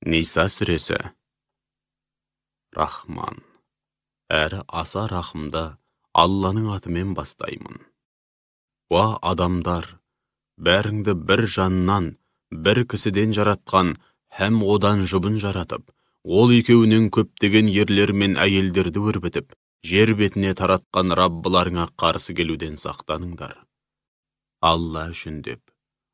Ниса сүресі. Рахман. Әрі аса рахымды Алланың атымен бастаймын. Уа адамдар, бәріңді бір жаннан, бір кісіден жаратқан, һәм одан жұбын жаратып, ол екеуінен көптеген ерлер мен әйелдерді өрбітіп, жер бетіне таратқан Раббыларыңа қарсы келуден сақтаныңдар. Алла үшін деп,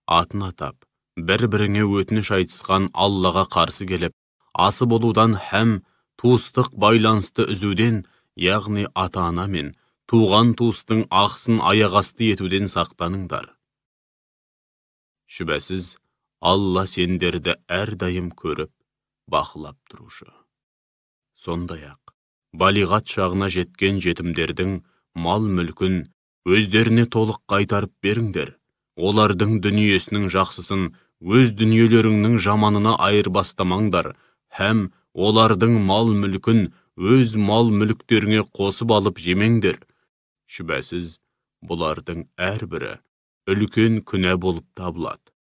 атын атап, бір-біріңе өтініш айтысқан Аллаға қарсы келіп, асы болудан һәм туыстық байланысты үзуден, яғни ата-ана мен туған туыстың ақысын аяқасты етуден сақтаныңдар. Шүбәсіз, Алла сендерді әрдайым көріп, бақылап тұрушы. Сондай-ақ, балиғат шағына жеткен жетімдердің мал-мүлкін өздеріне толық қайтарып беріңдер. Олардың дүниесінің жақсысын өз дүниелеріңнің жаманына айырбастамаңдар, һәм олардың мал-мүлкін өз мал-мүліктеріңе қосып алып жемеңдер. Шүбәсіз, бұлардың әрбірі үлкен күнә болып табылады.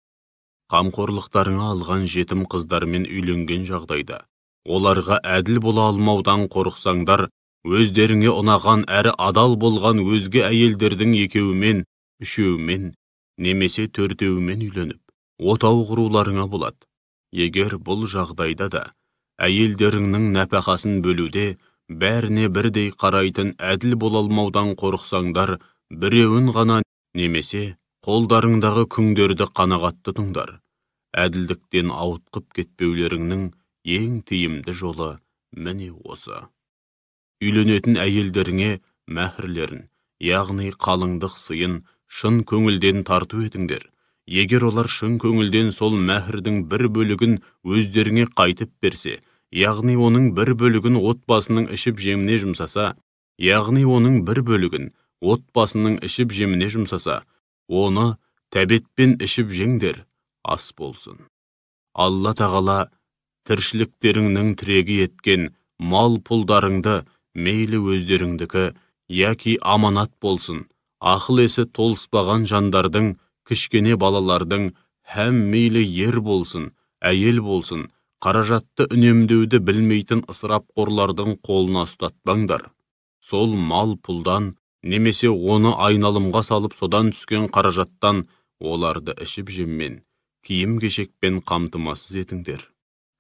Қамқорлықтарыңа алған жетім қыздармен үйленген жағдайда, оларға әділ бола алмаудан қорықсаңдар, өздеріңе ұнаған әрі адал болған өзге әйелдердің екеуімен, үшеуімен, немесе төртеуімен үйленіп, отау құруларыңа болады. Егер бұл жағдайда да, әйелдеріңнің нәпақасын бөлуде, бәріне бірдей қарайтын әділ бола алмаудан қорықсаңдар, біреуін ғана немесе қолдарыңдағы күңдерді қанағат тұтыңдар. Әділдіктен ауытқып кетпеулеріңнің ең тиімді жолы міне осы. Үйленетін әйелдеріңе мәһірлерін, яғни қалыңдық сыйын шын көңілден тарту етіңдер. Егер олар шын көңілден сол мәһірдің бір бөлігін өздеріңе қайтып берсе, яғни оның бір бөлігін отбасының ішіп-жеміне жұмсаса, оны тәбетпен ішіп жеңдер, ас болсын. Алла тағала тіршіліктеріңнің тірегі еткен мал-пұлдарыңды мейлі өздеріңдікі, яки аманат болсын, ақыл есі толыспаған жандардың, кішкене балалардың, һәм мейлі ер болсын, әйел болсын, қаражатты үнемдеуді білмейтін ысырапқорлардың қолына ұстатпаңдар. Сол мал-пұлдан, немесе оны айналымға салып содан түскен қаражаттан оларды ішіп-жеммен, киім-кешекпен қамтамасыз етіңдер.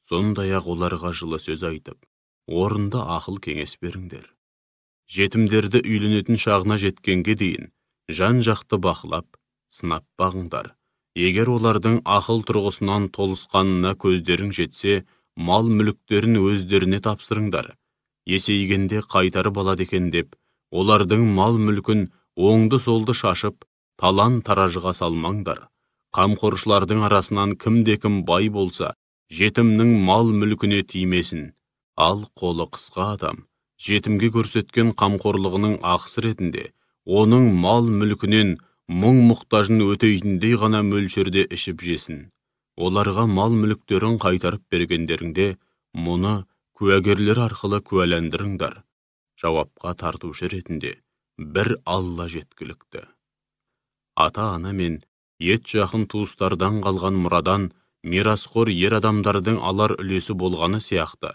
Сондай-ақ оларға жылы сөз айтып, орынды ақыл кеңес беріңдер. Жетімдерді үйленетін шағына жеткенге дейін жан-жақты бақылап, сынап бағыңдар. Егер олардың ақыл тұрғысынан толысқанына көздерің жетсе, мал-мүліктерін өздеріне тапсырыңдар. Есейгенде қайтарып алады екен деп, олардың мал-мүлкін оңды-солды шашып, талан-таражыға салмаңдар. Қамқоршылардың арасынан кімде-кім бай болса, жетімнің мал-мүлкіне тимесін. Ал қолы қысқа адам, жетімге көрсеткен қамқорлығының ақысы ретінде, оның мал-мүлкінен мұң-мұқтажын өтейтіндей ғана мөлшерде ішіп жесін. Оларға мал-мүліктерін қайтарып бергендеріңде, мұны куәгерлер арқылы куәләндіріңдар. Жауапқа тартушы ретінде бір Алла жеткілікті. Ата-ана мен ет жақын туыстардан қалған мұрадан мирасқор ер адамдардың алар үлесі болғаны сияқты.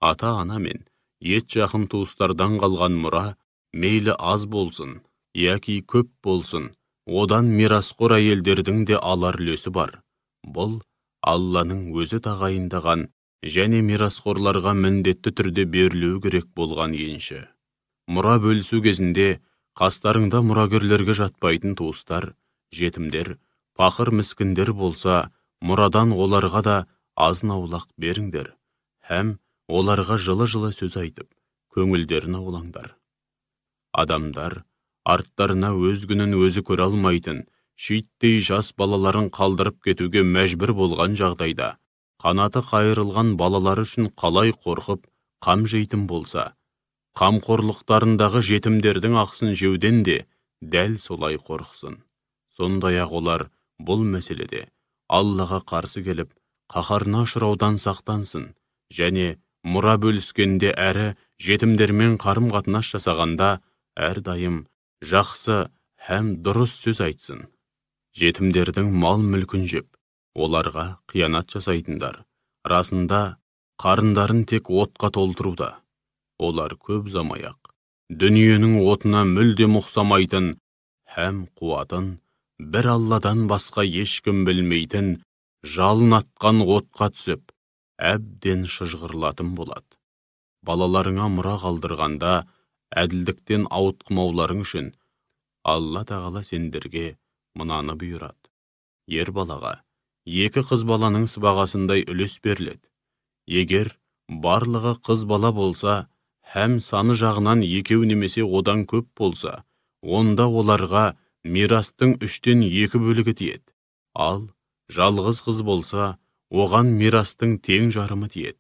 Ата-ана мен ет жақын туыстардан қалған мұра мейлі аз болсын, яки көп болсын, одан мирасқор әйелдердің де алар үлесі бар. Бұл Алланың өзі тағайындаған және мирасқорларға міндетті түрде берілуі керек болған енші. Мұра бөлісу кезінде қастарыңда мұрагерлерге жатпайтын туыстар, жетімдер, пақыр міскіндер болса, мұрадан оларға да азын-аулақ беріңдер, һәм оларға жылы-жылы сөз айтып, көңілдерін аулаңдар. Адамдар арттарына өз күнін өзі көре алмайтын, шиттей жас балаларын қалдырып кетуге мәжбүр болған жағдайда, қанаты қайырылған балалары үшін қалай қорқып, қам жейтін болса, қамқорлықтарындағы жетімдердің ақысын жеуден де дәл солай қорықсын. Сондай-ақ олар бұл мәселеде Аллаға қарсы келіп, қаһарына ұшыраудан сақтансын, және мұра бөліскенде әрі жетімдермен қарым-қатынас жасағанда әрдайым жақсы һәм дұрыс сөз айтсын. Жетімдердің мал-мүлкін жеп, оларға қиянат жасайтындар, Расында, қарындарын тек отқа толтыруда. Олар көп замаяқ, дүниенің отына мүлдем ұқсамайтын, һәм қуатын бір Алладан басқа ешкім білмейтін, жалын атқан отқа түсіп, әбден шыжғырлатын болады. Балаларыңа мұра қалдырғанда, әділдіктен ауытқымауларың үшін, Алла тағала сендерге мынаны бұйырады. Ер балаға 2 қыз баланың сыбағасындай үлес беріледі. Егер барлығы қыз бала болса, һәм саны жағынан 2 немесе одан көп болса, онда оларға мирастың 3-тен 2 бөлігі тиеді. Ал жалғыз қыз болса, оған мирастың тең жарымы тиеді.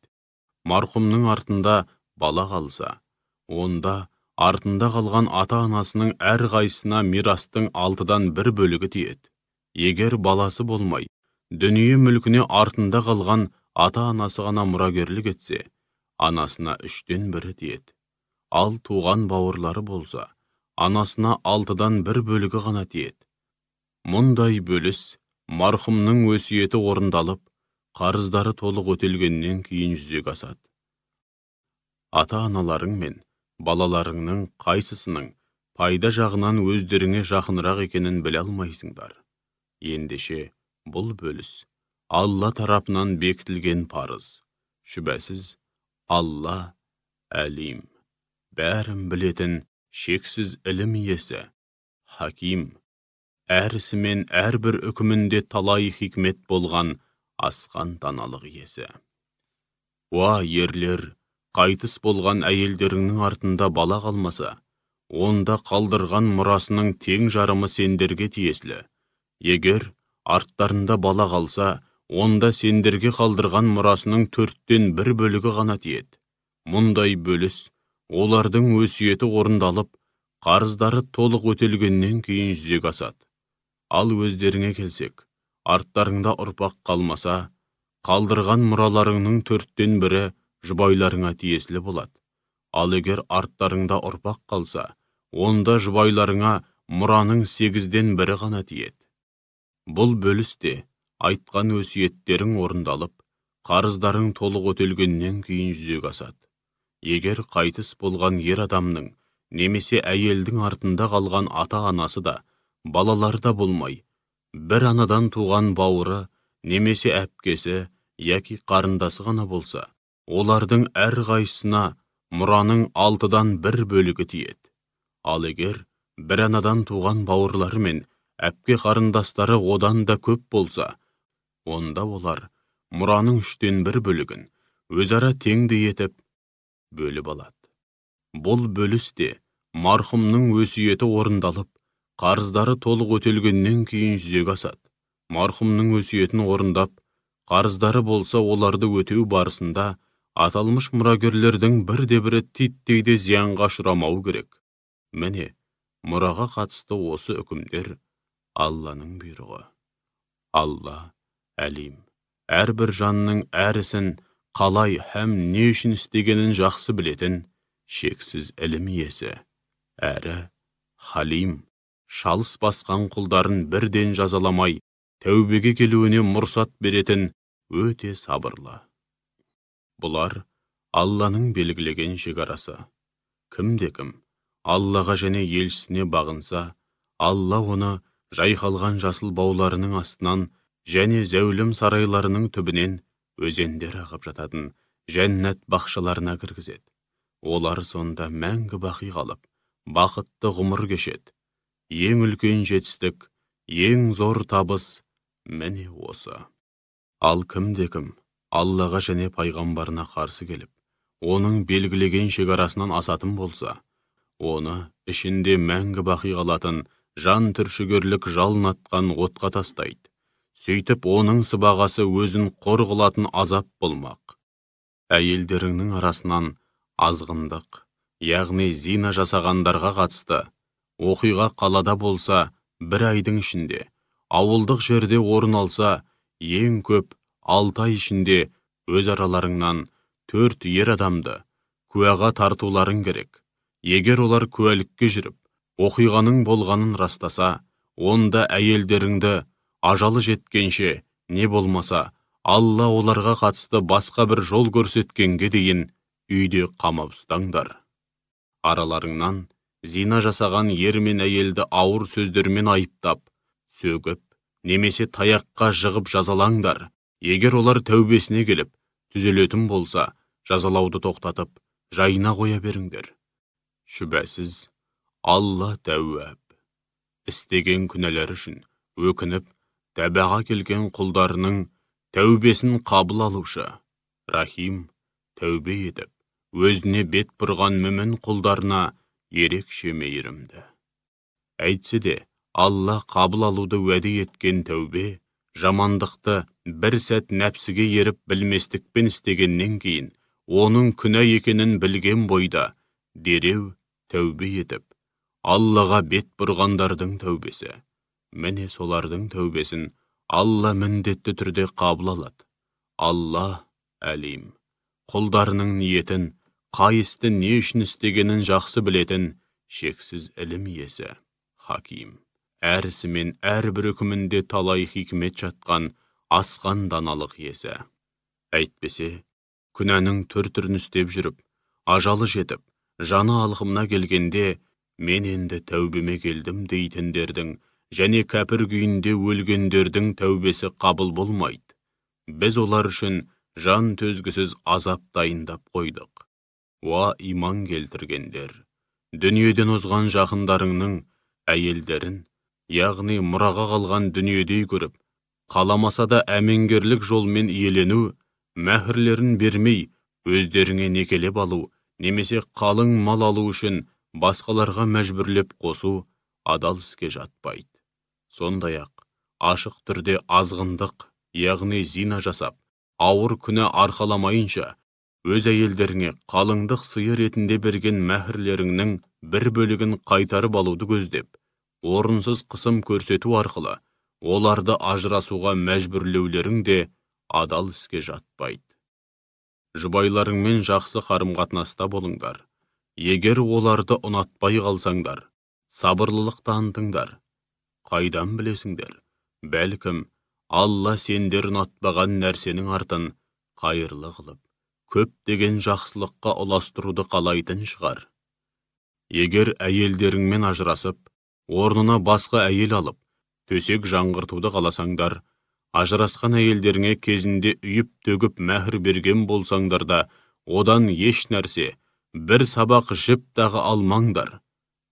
Марқұмның артында бала қалса, онда артында қалған ата-анасының әрқайсысына мирастың 6-дан 1 бөлігі тиеді. Егер баласы болмай, дүние мүлкіне артында қалған ата-анасы ғана мұрагерлік етсе, анасына 3-тен 1 тиеді. Ал туған бауырлары болса, анасына 6-дан 1 бөлігі ғана тиеді. Мұндай бөліс марқұмның өсиеті орындалып, қарыздары толық өтелгеннен кейін жүзеге асады. Ата-аналарың мен балаларыңның қайсысының пайда жағынан өздеріңе жақынырақ екенін біле алмайсыңдар. Ендеше, бұл бөліс Алла тарапынан бекітілген парыз. Шүбәсіз, Алла әлим, бәрін білетін шексіз ілім иесі, хаким, әр ісі мен әрбір үкімінде талай хикмет болған асқан даналық иесі. Уа ерлер, қайтыс болған әйелдеріңнің артында бала қалмаса, онда қалдырған мұрасының тең жарымы сендерге тиесілі. Егер арттарында бала қалса, онда сендерге қалдырған мұрасының 4-тен 1 бөлігі ғана тиеді. Мұндай бөліс олардың өсиеті орындалып, қарыздары толық өтелгеннен кейін жүзеге асады. Ал өздеріңе келсек, арттарыңда ұрпақ қалмаса, қалдырған мұраларыңның 4-тен 1-і жұбайларыңа тиесілі болады. Ал егер арттарыңда ұрпақ қалса, онда жұбайларыңа мұраның 8-ден 1-і ғана тиеді. Бұл бөлісте айтқан өсиеттерің орындалып, қарыздарың толық өтелгеннен кейін жүзеге асады. Егер қайтыс болған ер адамның немесе әйелдің артында қалған ата-анасы да, балалары да болмай, бір анадан туған бауыры немесе әпкесі яки қарындасы ғана болса, олардың әрқайсысына мұраның 6-дан 1 бөлігі тиеді. Ал егер бір анадан туған бауырлары мен әпке қарындастары одан да көп болса, онда олар мұраның 3-тен 1 бөлігін өзара теңдей етіп бөліп алады. Бұл бөлісте марқұмның өсиеті орындалып, қарыздары толық өтелгеннен кейін жүзеге асады. Марқұмның өсиетін орындап, қарыздары болса оларды өтеу барысында аталмыш мұрагерлердің бірде-бірі титтейде зиянға ұшырамау керек. Міне, мұраға қатысты осы үкімдер Алланың бұйрығы. Алла әлим, әрбір жанның әр ісін қалай һәм не үшін істегенін жақсы білетін шексіз ілім иесі, әрі халим, шалыс басқан құлдарын бірден жазаламай, тәубеге келуіне мұрсат беретін өте сабырлы. Бұлар Алланың белгілеген шекарасы. Кімде-кім Аллаға және елшісіне бағынса, Алла оны жайқалған жасыл бауларының астынан және зәулім сарайларының түбінен өзендер ағып жататын жәннат бақшаларына кіргізеді. Олар сонда мәңгі бақи қалып, бақытты ғұмыр кешеді. Ең үлкен жетістік, ең зор табыс міне осы. Ал кімде-кім Аллаға және пайғамбарына қарсы келіп, оның белгілеген шекарасынан асатын болса, оны ішінде мәңгі бақи қалатын жан түршігерлік жалын атқан отқа тастайды. Сөйтіп, оның сыбағасы өзін қор қылатын азап болмақ. Әйелдеріңнің арасынан азғындық, яғни зина жасағандарға қатысты оқиға қалада болса, 1 айдың ішінде, ауылдық жерде орын алса, ең көп 6 ай ішінде өз араларыңнан 4 ер адамды куәға тартуларың керек. Егер олар куәлікке жүріп, оқиғаның болғанын растаса, онда әйелдеріңді ажалы жеткенше, не болмаса, Алла оларға қатысты басқа бір жол көрсеткенге дейін үйде қамап ұстаңдар. Араларыңнан зина жасаған ер мен әйелді ауыр сөздермен айыптап, сөгіп, немесе таяққа жығып жазалаңдар. Егер олар тәубесіне келіп, түзелетін болса, жазалауды тоқтатып, жайына қоя беріңдер. Шүбәсіз, Алла тәуәп. Істеген күнәлар үшін өкініп, тәбаға келген құлдарының тәубесін қабыл алушы. Рахим, тәубе етіп, өзіне бет бұрған мүмін құлдарына ерекше мейірімді. Әйтсе де, Алла қабыл алуды уәде еткен тәубе, жамандықты бір сәт нәпсіге еріп білместікпен істегеннен кейін, оның күнә екенін білген бойда, дереу тәубе етіп, Аллаға бет бұрғандардың тәубесі. Міне солардың тәубесін Алла міндетті түрде қабыл алады. Алла әлим, құлдарының ниетін, қай істі не үшін істегенін жақсы білетін, шексіз ілім иесі, хаким. Әр ісі мен әрбір үкімінде талай хикмет жатқан асқан даналық иесі. Әйтпесе, күнәнің түр-түрін істеп жүріп, ажалы жетіп, жаны алқымына келгенде, мен енді тәубеме келдім дейтіндердің және кәпір күйінде өлгендердің тәубесі қабыл болмайды. Біз олар үшін жан төзгісіз азап дайындап қойдық. Уа иман келтіргендер, дүниеден озған жақындарыңның әйелдерін, яғни мұраға қалған дүниедей көріп, қаламаса да әмеңгерлік жолмен иелену, мәһірлерін бермей, өздеріңе некелеп алу, немесе қалың мал алу үшін басқаларға мәжбүрлеп қосу адал іске жатпайды. Сондай-ақ, ашық түрде азғындық, яғни зина жасап, ауыр күнә арқаламайынша, өз әйелдеріңе қалыңдық сыйы ретінде берген мәһірлеріңнің бір бөлігін қайтарып алуды көздеп, орынсыз қысым көрсету арқылы, оларды ажырасуға мәжбүрлеулерің де адал іске жатпайды. Жұбайларыңмен жақсы қарым-қатынаста болыңдар. Егер оларды ұнатпай қалсаңдар, сабырлылық танытыңдар. Қайдан білесіңдер? Бәлкім, Алла сендер ұнатпаған нәрсенің артын қайырлы қылып, көп деген жақсылыққа ұластыруды қалайтын шығар. Егер әйелдеріңмен ажырасып, орнына басқа әйел алып, төсек жаңғыртуды қаласаңдар, ажырасқан әйелдеріңе кезінде үйіп төгіп мәһір берген болсаңдар да, одан еш нәрсе, бір сабақ жіп дағы алмаңдар.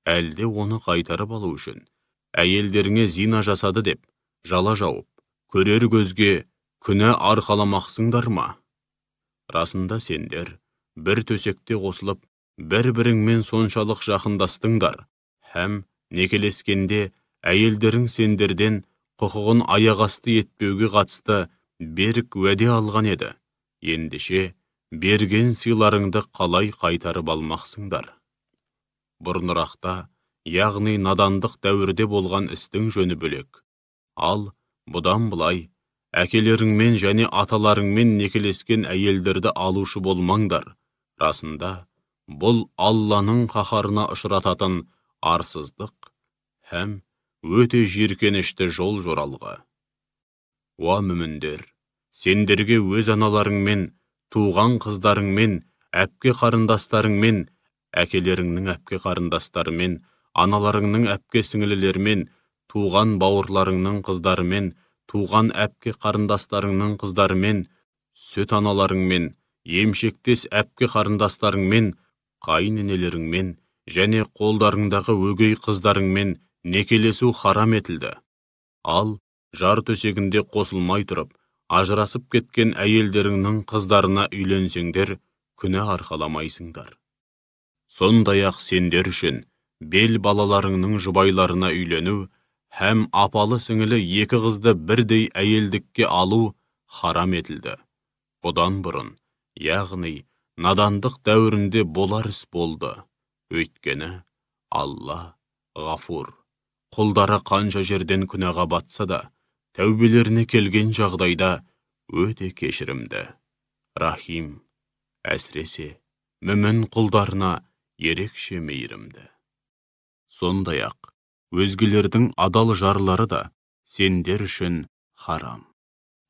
Әлде оны қайтарып алу үшін, әйелдеріңе зина жасады деп, жала жауып, көрер көзге күнә арқаламақсыңдар ма? Расында сендер, бір төсекте қосылып, бір-біріңмен соншалық жақындастыңдар, һәм некелескенде әйелдерің сендерден құқығын аяқасты етпеуге қатысты берік уәде алған еді. Ендеше, берген сыйларыңды қалай қайтарып алмақсыңдар? Бұрынырақта, яғни надандық дәуірде болған істің жөні бөлек. Ал, бұдан былай, әкелеріңмен және аталарыңмен некелескен әйелдерді алушы болмаңдар. Расында, бұл Алланың қаһарына ұшырататын арсыздық һәм өте жиіркенішті жол жоралғы. Уа мүміндер, сендерге өз аналарыңмен, туған қыздарыңмен, әпке қарындастарыңмен, әкелеріңнің әпке қарындастарымен, аналарыңның әпке сіңілілермен, туған бауырларыңның қыздарымен, туған әпке қарындастарыңның қыздарымен, сүт аналарыңмен, емшектес әпке қарындастарыңмен, қайненелеріңмен және қолдарыңдағы өгей қыздарыңмен некелесу харам етілді. Ал, жар төсегінде қосылмай тұрып, ажырасып кеткен әйелдеріңнің қыздарына үйленсеңдер, күнә арқаламайсыңдар. Сондай-ақ сендер үшін бел балаларыңның жұбайларына үйлену һәм апалы сіңілі екі қызды бірдей әйелдікке алу харам етілді. Бұдан бұрын, яғни надандық дәуірінде болар іс болды. Өйткені Алла ғафур, құлдары қанша жерден күнәға батса да, тәубелеріне келген жағдайда өте кешірімді. Рахим, әсіресе, мүмін құлдарына ерекше мейірімді. Сондай-ақ, өзгелердің адал жарлары да сендер үшін харам.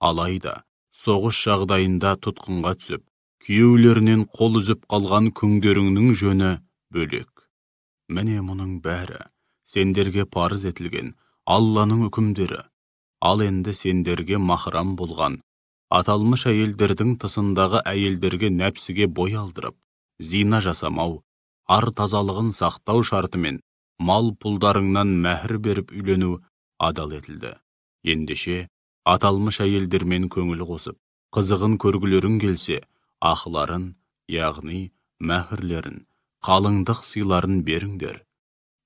Алайда, соғыс жағдайында тұтқынға түсіп, күйеулерінен қол үзіп қалған күңдеріңнің жөні бөлек. Міне мұның бәрі сендерге парыз етілген Алланың үкімдері. Ал енді сендерге махрам болған аталмыш әйелдердің тысындағы әйелдерге нәпсіге бой алдырып, зина жасамау, ар тазалығын сақтау шартымен мал пұлдарыңнан мәһір беріп үйлену адал етілді. Ендеше аталмыш әйелдермен көңіл қосып, қызығын көргілерің келсе, ақыларын, яғни мәһірлерін, қалыңдық сыйларын беріңдер.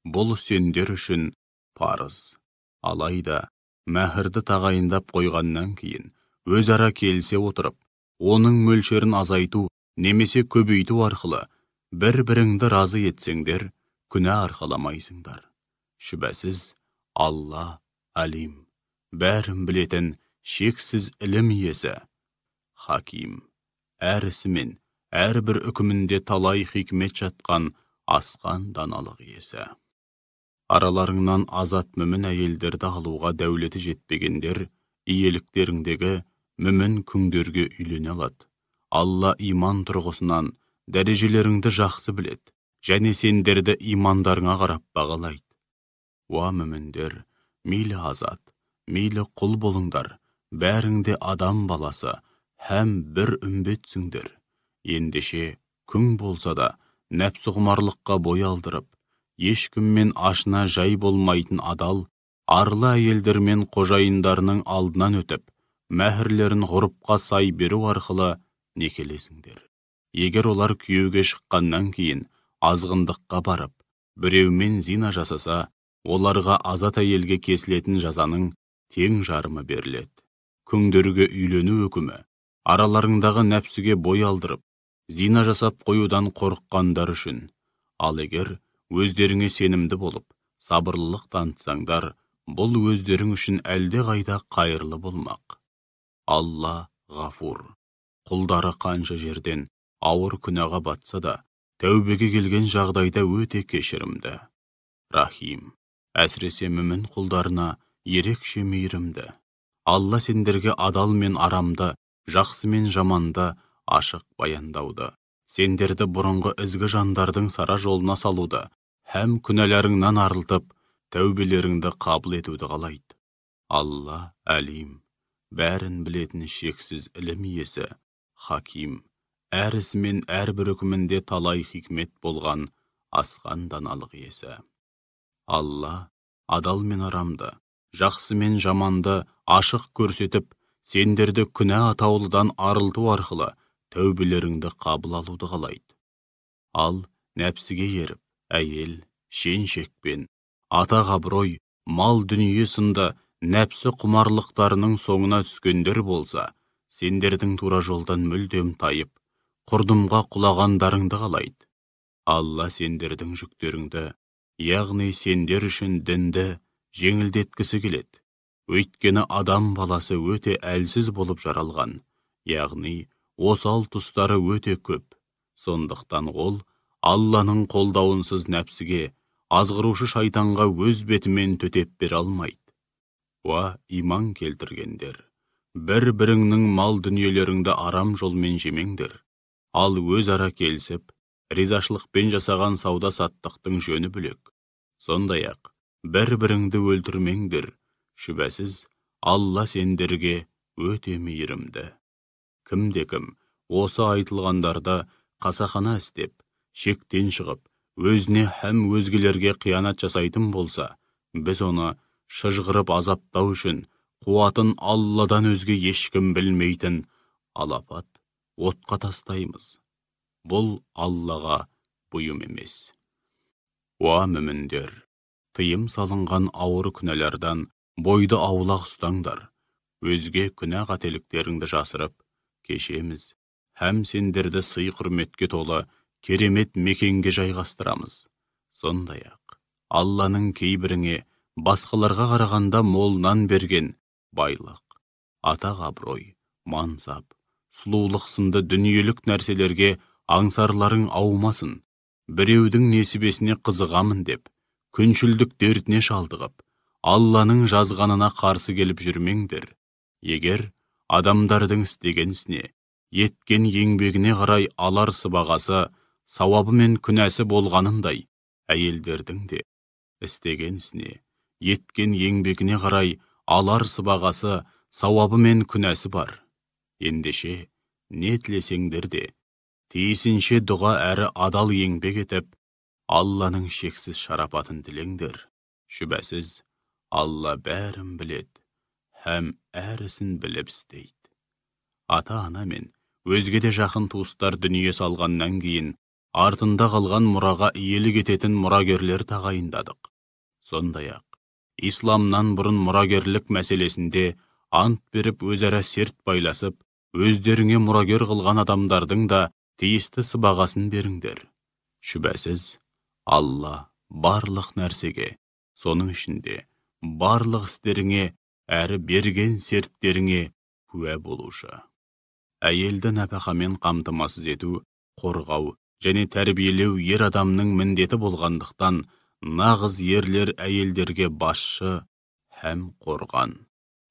Бұл сендер үшін парыз. Алайда мәһірді тағайындап қойғаннан кейін өзара келісе отырып, оның мөлшерін азайту немесе көбейту арқылы бір-біріңді разы етсеңдер, күнә арқаламайсыңдар. Шүбәсіз, Алла алим, бәрін білетін шексіз ілім иесі, хаким, әр ісімен, әрбір үкімінде талай хикмет жатқан асқан даналық иесі. Араларыңнан азат мүмін әйелдерді алуға дәулеті жетпегендер, иеліктеріңдегі мүмін күңдерге үйлене алады. Алла иман тұрғысынан дәрежелеріңді жақсы білет, және сендерді имандарыңа қарап бағалайды. Уа мүміндер, мейлі азат, мейлі құл болыңдар, бәріңде адам баласы, һәм бір үмбетсіңдер. Ендеше күң болса да, нәпсі құмарлыққа бой алдырып, ешкіммен ашына жай болмайтын адал, арлы әйелдермен қожайындарының алдынан өтіп, мәһірлерін ғұрыпқа сай беру арқылы некелесіңдер. Егер олар күйеуге шыққаннан кейін азғындыққа барып, біреумен зина жасаса, оларға азат әйелге кесілетін жазаның тең жарымы беріледі. Күңдерге үйлену үкімі араларыңдағы нәпсіге бой алдырып, зина жасап қоюдан қорыққандар үшін. Ал егер өздеріңе сенімді болып, сабырлылық танытсаңдар, бұл өздерің үшін әлде қайда қайырлы болмақ. Алла ғафур. Құлдары қанша жерден ауыр күнәға батса да, тәубеге келген жағдайда өте кешірімді. Рахим, әсіресе мүмін құлдарына ерекше мейірімді. Алла сендерге адал мен арамды, жақсы мен жаманды ашық баяндауды, сендерді бұрынғы ізгі жандардың сара жолына салуды, һәм күнәларыңнан арылтып, тәубелеріңді қабыл етуді қалайды. Алла әлим, бәрін білетін шексіз ілім иесі, хаким, әр ісімен әрбір үкімінде талай хикмет болған асқан даналық иесі. Алла адал мен арамды, жақсы мен жаманды ашық көрсетіп, сендерді күнә атаулыдан арылту арқылы тәубелеріңді қабыл алуды қалайды. Ал нәпсіге еріп, әйел, шен-шекпен, атақ-абырой, мал дүние сынды нәпсі құмарлықтарының соңына түскендер болса, сендердің тура жолдан мүлдем тайып, құрдымға құлағандарыңды қалайды. Алла сендердің жүктеріңді, яғни сендер үшін дінді жеңілдеткісі келеді. Өйткені адам баласы өте әлсіз болып жаралған, яғни осал тұстары өте көп. Сондықтан ол Алланың қолдауынсыз нәпсіге, азғырушы шайтанға өз бетімен төтеп бере алмайды. Уа иман келтіргендер, бір-біріңнің мал дүниелеріңді арам жолмен жемеңдер. Ал өз ара келісіп, ризашылықпен жасаған сауда саттықтың жөні бөлек. Сондай-ақ, бір-біріңді өлтірмеңдер. Шүбәсіз, Алла сендерге өте мейірімді. Кімде-кім осы айтылғандарда қасақана істеп, шектен шығып, өзіне һәм өзгелерге қиянат жасайтын болса, біз оны шыжғырып азаптау үшін қуатын Алладан өзге ешкім білмейтін алапат отқа тастаймыз. Бұл Аллаға бұйым емес. Уа мүміндер, тыйым салынған ауыр күнәлардан бойды аулақ ұстаңдар. Өзге күнә қателіктеріңді жасырып, кешеміз, һәм сендерді сый құрметке толы керемет мекенге жайғастырамыз. Сондай-ақ, Алланың кейбіріңе басқаларға қарағанда молынан берген байлық, атақ-абырой, мансап, сұлулық сынды дүниелік нәрселерге аңсарларың аумасын. Біреудің несібесіне қызығамын деп, күншілдік дертіне шалдығып, Алланың жазғанына қарсы келіп жүрмеңдер. Егер адамдардың істеген ісіне, еткен еңбегіне қарай алар сыбағасы, сауабы мен күнәсі болғанындай, әйелдердің де істеген ісіне, еткен еңбегіне қарай алар сыбағасы, сауабы мен күнәсі бар. Ендеше, не тілесеңдер де, тиісінше дұға әрі адал еңбек етіп, Алланың шексіз шарапатын тілеңдер. Шүбәсіз, Алла бәрін біледі, һәм әрісін біліп істейді. Ата-ана мен өзге де жақын туыстар дүние салғаннан кейін, артында қалған мұраға иелік ететін мұрагерлер тағайындадық. Сондай-ақ, исламнан бұрын мұрагерлік мәселесінде ант беріп өзара серт байласып, өздеріңе мұрагер қылған адамдардың да тиісті сыбағасын беріңдер. Шүбәсіз, Алла барлық нәрсеге, соның ішінде барлық істеріңе әрі берген серттеріңе куә болушы. Әйелді нәпақамен қамтамасыз ету, қорғау және тәрбиелеу ер адамның міндеті болғандықтан, нағыз ерлер әйелдерге басшы һәм қорған.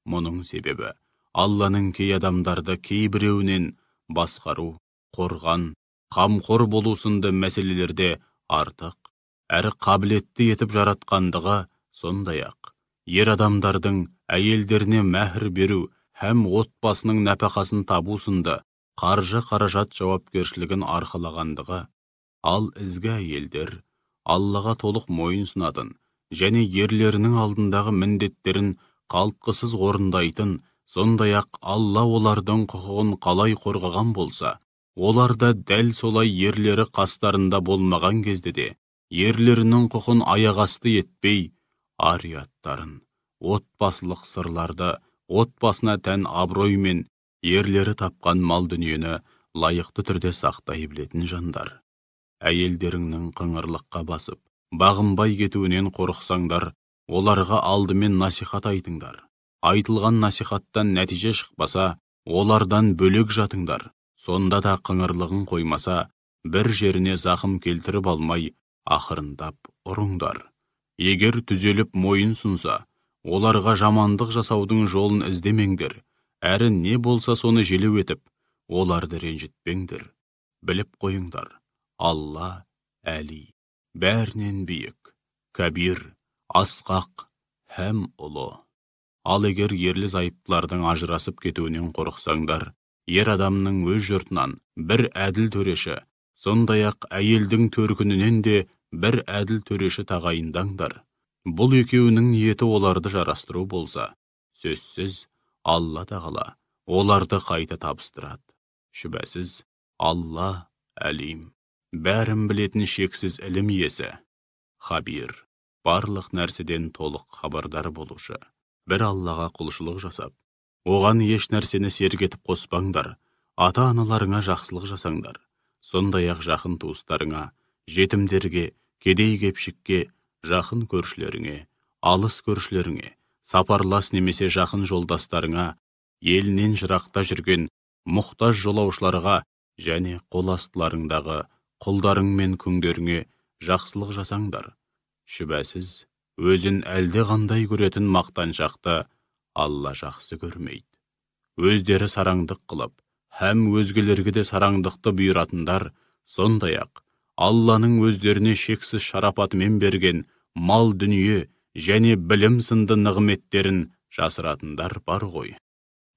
Мұның себебі, Алланың кей адамдарды кейбіреуінен басқару, қорған, қамқор болу сынды мәселелерде артық, әрі қабілетті етіп жаратқандығы, сондай-ақ, ер адамдардың әйелдеріне мәһір беру һәм отбасының нәпақасын табу сынды қаржы қаражат жауапкершілігін арқалағандығы, ал ізгі әйелдер Аллаға толық мойын сұнатын және ерлерінің алдындағы міндеттерін қалтқысыз орындайтын, сондай-ақ Алла олардың құқығын қалай қорғаған болса, олар да дәл солай ерлері қастарында болмаған кезде де, ерлерінің құқын аяқасты етпей, ар-ұяттарын, отбасылық сырларды, отбасына тән абырой мен ерлері тапқан мал дүниені лайықты түрде сақтай білетін жандар. Әйелдеріңнің қыңырлыққа басып, бағынбай кетуінен қорықсаңдар, оларға алдымен насихат айтыңдар. Айтылған насихаттан нәтиже шықпаса, олардан бөлек жатыңдар. Сонда да қыңырлығын қоймаса, бір жеріне зақым келтіріп алмай, ақырындап ұрыңдар. Егер түзеліп мойын сұнса, оларға жамандық жасаудың жолын іздемеңдер, әрі не болса соны желеу етіп, оларды ренжітпеңдер. Біліп қойыңдар, Алла Әли, бәрінен биік, кәбир, асқақ һәм ұлы. Ал егер ерлі зайыптылардың ажырасып кетуінен қорықсаңдар, ер адамның өз жұртынан бір әділ төреші, сондай-ақ әйелдің төркінінен де бір әділ төреші тағайындаңдар. Бұл екеуінің ниеті оларды жарастыру болса, сөзсіз Алла тағала оларды қайта табыстырады. Шүбәсіз, Алла Әлим, бәрін білетін шексіз ілім иесі, Хабир, барлық нәрседен толық хабардар болушы. Бір Аллаға құлшылық жасап, оған еш нәрсені серік етіп қоспаңдар, ата-аналарыңа жақсылық жасаңдар. Сондай-ақ жақын туыстарыңа, жетімдерге, кедей-кепшікке, жақын көршілеріңе, алыс көршілеріңе, сапарлас немесе жақын жолдастарыңа, елінен жырақта жүрген мұқтаж жолаушыларға және қоластыларыңдағы құлдарың мен күңдеріңе жақсылық жасаңдар. Шүбәсіз, өзін әлде қандай көретін мақтаншақты Алла жақсы көрмейді. Өздері сараңдық қылып, һәм өзгелерге де сараңдықты бұйыратындар, сондай-ақ Алланың өздеріне шексіз шарапатымен берген мал дүние және білім сынды нығметтерін жасыратындар бар ғой.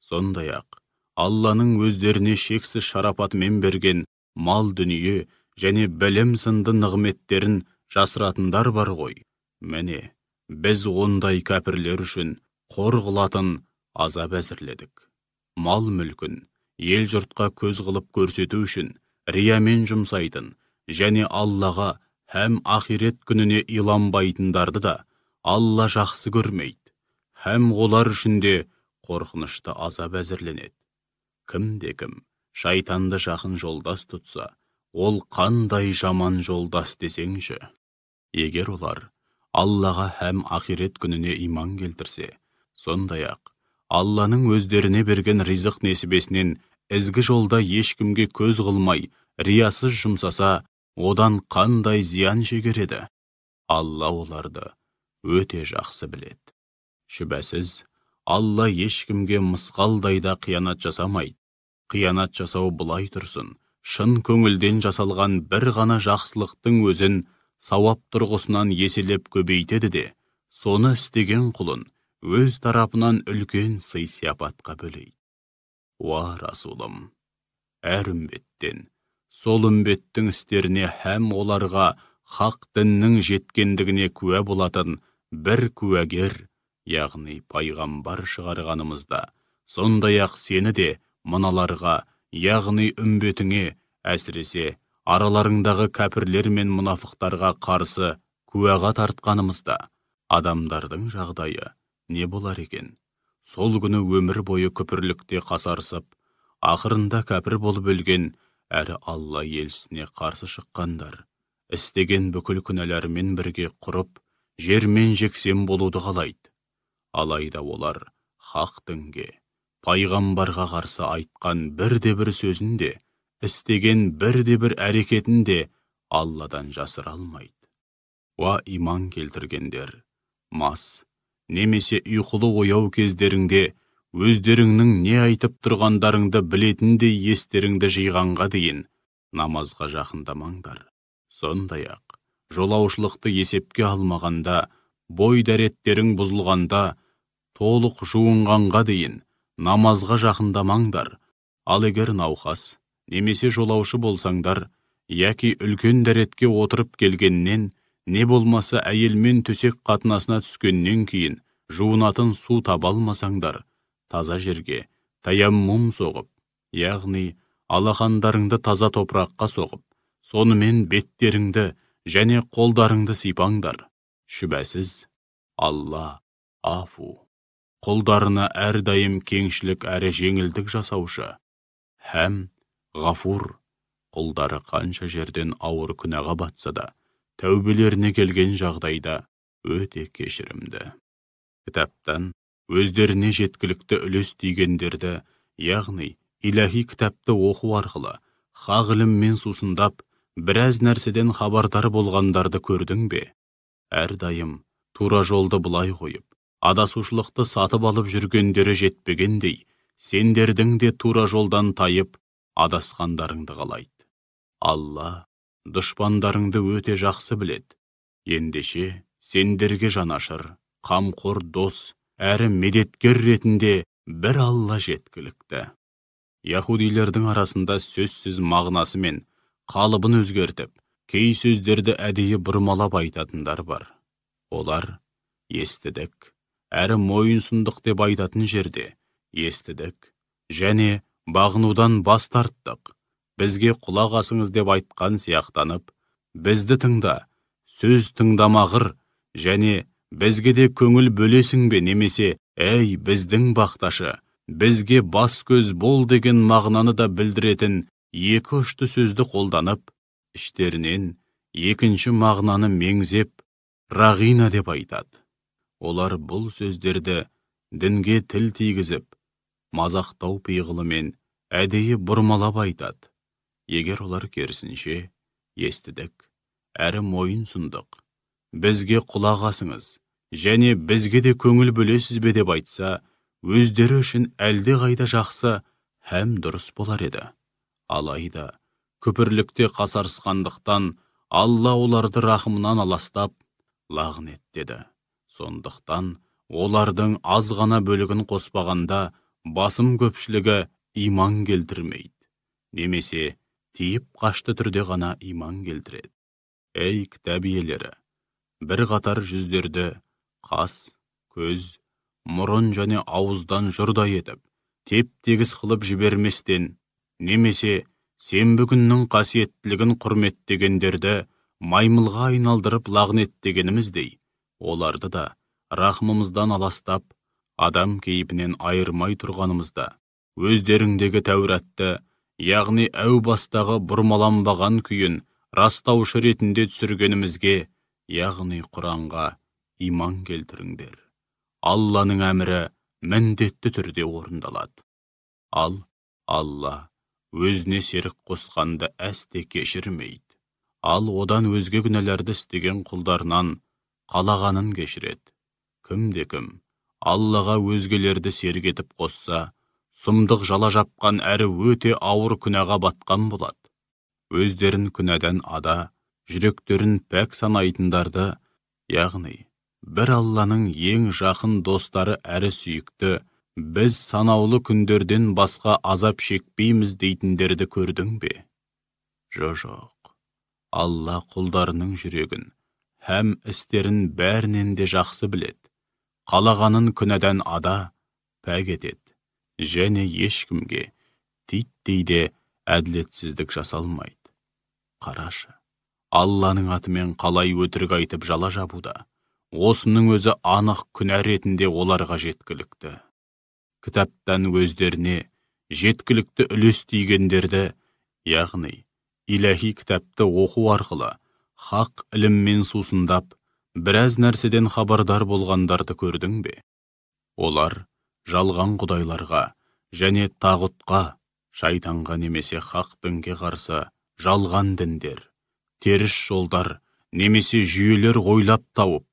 Сондай-ақ Алланың өздеріне шексіз шарапатымен берген мал дүние және білім сынды нығметтерін жасыратындар бар ғой. Міне, біз ондай кәпірлер үшін қор қылатын азап әзірледік. Мал мүлкін ел жұртқа көз қылып көрсету үшін риямен жұмсайтын және Аллаға һәм ақирет күніне иланбайтындарды да Алла жақсы көрмейді, һәм олар үшін де қорқынышты азап әзірленеді. Кім-де-кім шайтанды жақын жолдас тұтса, ол қандай жаман жолдас десеңші. Егер олар Аллаға һәм ақирет күніне иман келтірсе, сондай-ақ Алланың өздеріне берген ризық несібесінен ізгі жолда ешкімге көз қылмай, риясыз жұмсаса, одан қандай зиян шегереді? Алла оларды өте жақсы біледі. Шүбәсіз, Алла ешкімге мысқалдайда қиянат жасамайды. Қиянат жасау бұлай тұрсын. Шын көңілден жасалған бір ғана жақсылықтың өзін сауап тұрғысынан еселеп көбейтеді де, соны істеген құлын өз тарапынан үлкен сый сияпатқа бөлейді. Уа Расулым, әр үмбеттен, сол үмбеттің істеріне һәм оларға хақ діннің жеткендігіне куә болатын бір куәгер, яғни пайғамбар шығарғанымызда, сондай-ақ сені де мыналарға, яғни үмбетіңе, әсіресе араларыңдағы кәпірлер мен мұнафықтарға қарсы куәға тартқанымызда, адамдардың жағдайы не болар екен? Сол күні өмір бойы күпірлікте қасарсып, ақырында кәпір болып өлген, әрі Алла елшісіне қарсы шыққандар, істеген бүкіл күнәларымен бірге құрып, жермен жексен болуды қалайды. Алайда олар хақ дінге, пайғамбарға қарсы айтқан бірде-бір сөзін де, істеген бірде-бір әрекетін де Алладан жасыра алмайды. Уа иман келтіргендер, мас, немесе ұйқылы ояу кездеріңде өздеріңнің не айтып тұрғандарыңды білетіндей естеріңді жиғанға дейін намазға жақындамаңдар. Сондай-ақ, жолаушылықты есепке алмағанда, бой дәреттерің бұзылғанда, толық жуынғанға дейін намазға жақындамаңдар. Ал егер науқас, немесе жолаушы болсаңдар, яки үлкен дәретке отырып келгеннен, не болмаса әйелмен төсек қатынасына түскеннен кейін жуынатын су таба алмасаңдар, таза жерге таяммум соғып, яғни алақандарыңды таза топыраққа соғып, сонымен беттеріңді және қолдарыңды сипаңдар. Шүбәсіз, Алла афу, құлдарына әрдайым кеңшілік әрі жеңілдік жасаушы, һәм ғафур, құлдары қанша жерден ауыр күнәға батса да, тәубелеріне келген жағдайда өте кешірімді. Кітаптан өздеріне жеткілікті үлес тигендерді, яғни иләһи кітапты оқу арқылы хақ іліммен сусындап, біраз нәрседен хабардар болғандарды көрдің бе? Әрдайым тура жолды бұлай қойып, адасушылықты сатып алып жүргендері жетпегендей, сендердің де тура жолдан тайып, адасқандарыңды қалайды. Алла дұшпандарыңды өте жақсы біледі. Ендеше сендерге жанашыр, қамқор дос, әрі медеткер ретінде бір Алла жеткілікті. Яһудилердің арасында сөзсіз мағынасы мен қалыбын өзгертіп, кей сөздерді әдейі бұрмалап айтатындар бар. Олар естідік, әрі мойынсұндық деп айтатын жерде естідік, және бағынудан бас тарттық, бізге құлақ асыңыз деп айтқан сияқтанып, бізді тыңда, сөз тыңдамағыр, және бізге де көңіл бөлесің бе, немесе әй біздің бақташы, бізге бас көз бол деген мағынаны да білдіретін екі ұшты сөзді қолданып, іштерінен екінші мағынаны меңзеп, рағина деп айтады. Олар бұл сөздерді дінге тіл тигізіп, мазақтау пиғылымен әдейі бұрмалап айтады. Егер олар керісінше, естідік, әрі мойын сұндық, бізге құлақ асыңыз, және бізге де көңіл бөлесіз бе деп айтса, өздері үшін әлде қайда жақсы һәм дұрыс болар еді. Алайда, күпірлікте қасарысқандықтан Алла оларды рахымынан аластап, лағнеттеді. Сондықтан, олардың аз ғана бөлігін қоспағанда, басым көпшілігі иман келтірмейді. Немесе, тиіп қашты түрде ғана иман келтіреді. Әй кітап иелері, бір қатар жүздерді қас, көз, мұрын және ауыздан жұрдай етіп, теп-тегіс қылып жіберместен, немесе сенбі күннің қасиеттілігін құрметтегендерді маймылға айналдырып лағнеттегеніміздей, оларды да рахмымыздан аластап, адам кейпінен айырмай тұрғанымызда, өздеріңдегі тәуратты, яғни әу бастағы бұрмаланбаған күйін растаушы ретінде түсіргенімізге, яғни Құранға иман келтіріңдер. Алланың әмірі міндетті түрде орындалады. Ал Алла өзіне серік қосқанды әсте кешірмейді. Ал одан өзге күнәларды істеген құлдарынан қалағанын кешіреді. Кім-де-кім Аллаға өзгелерді серік етіп қосса, сұмдық жала жапқан әрі өте ауыр күнәға батқан болады. Өздерін күнәдан ада, жүректерін пәк санайтындарды, яғни бір Алланың ең жақын достары әрі сүйікті, біз санаулы күндерден басқа азап шекпейміз дейтіндерді көрдің бе? Жоқ. Алла құлдарының жүрегін, һәм істерін бәрінен де жақсы білет. Қалағанын күнәдан ада, пәк етет. Және ешкімге титтейде әділетсіздік жасалмайды. Қарашы, Алланың атымен қалай өтірік айтып жала жабуда. Осының өзі анық күнә ретінде оларға жеткілікті. Кітаптан өздеріне жеткілікті үлес тигендерді, яғни иләһи кітапты оқу арқылы хақ іліммен сусындап, біраз нәрседен хабардар болғандарды көрдің бе? Олар жалған құдайларға және тағутқа, шайтанға немесе хақ дінге қарсы жалған діндер, теріс жолдар немесе жүйелер ойлап тауып,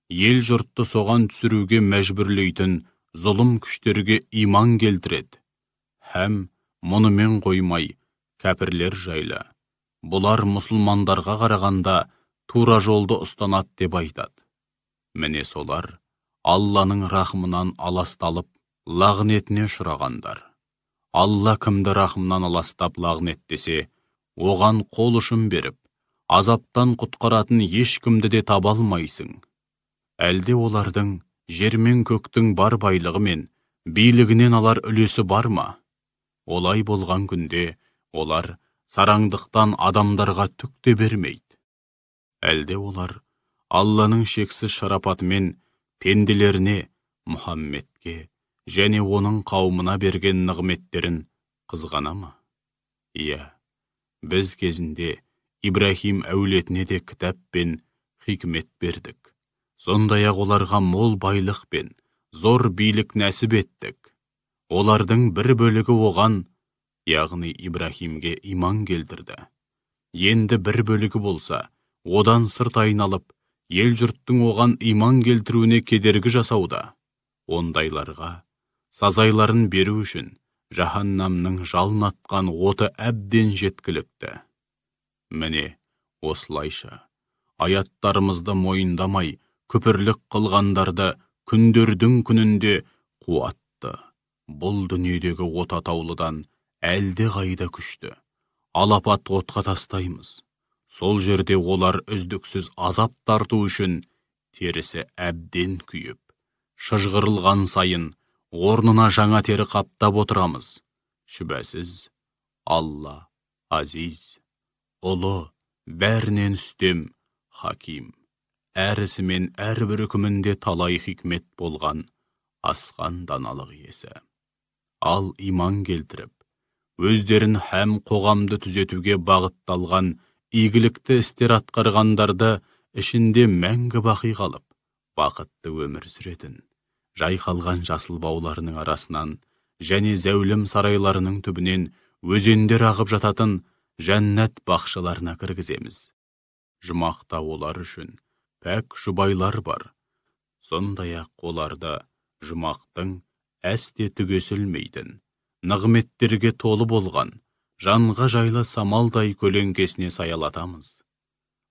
ел жұртты соған түсіруге мәжбүрлейтін зұлым күштерге иман келтіреді. Һәм мұнымен қоймай, кәпірлер жайлы, бұлар мұсылмандарға қарағанда тура жолды ұстанады деп айтады. Міне солар Алланың рахымынан аласталып, лағнетіне ұшырағандар. Алла кімді рахымнан аластап лағнеттесе, оған қол ұшын беріп, азаптан құтқаратын ешкімді де таба алмайсың. Әлде олардың жер мен көктің бар байлығы мен билігінен алар үлесі бар ма? Олай болған күнде олар сараңдықтан адамдарға түк те бермейді. Әлде олар Алланың шексіз шарапатымен пенделеріне, Мұхаммедке және оның қауымына берген нығметтерін қызғана ма? Иә, біз кезінде Ибрахим әулетіне де кітап пен хикмет бердік. Сондай-ақ оларға мол байлық пен зор билік нәсіп еттік. Олардың бір бөлігі оған, яғни Ибрахимге иман келтірді. Енді бір бөлігі болса, одан сырт айналып, ел жұрттың оған иман келтіруіне кедергі жасауда. Ондайларға сазайларын беру үшін жаһаннамның жалын атқан оты әбден жеткілікті. Міне, осылайша аяттарымызды мойындамай күпірлік қылғандарды күндердің күнінде қуатты, бұл дүниедегі от атаулыдан әлде қайда күшті алапат отқа тастаймыз. Сол жерде олар үздіксіз азап тарту үшін терісі әбден күйіп, шыжғырылған сайын орнына жаңа тері қаптап отырамыз. Шүбәсіз, Алла азиз, ұлы, бәрінен үстем, хаким, әрісі мен әрбір үкімінде талай хикмет болған асқан даналық иесі. Ал иман келтіріп, өздерін һәм қоғамды түзетуге бағытталған игілікті істер атқарғандарды ішінде мәңгі бақи қалып, бақытты өмір сүретін, жайқалған жасыл бауларының арасынан және зәулім сарайларының түбінен өзендер ағып жататын жәннат бақшаларына кіргіземіз. Жұмақта олар үшін пәк жұбайлар бар. Сондай-ақ оларды жұмақтың әсте түгесілмейтін, нығметтерге толы болған, жанға жайлы самалдай көлеңкесіне саялатамыз.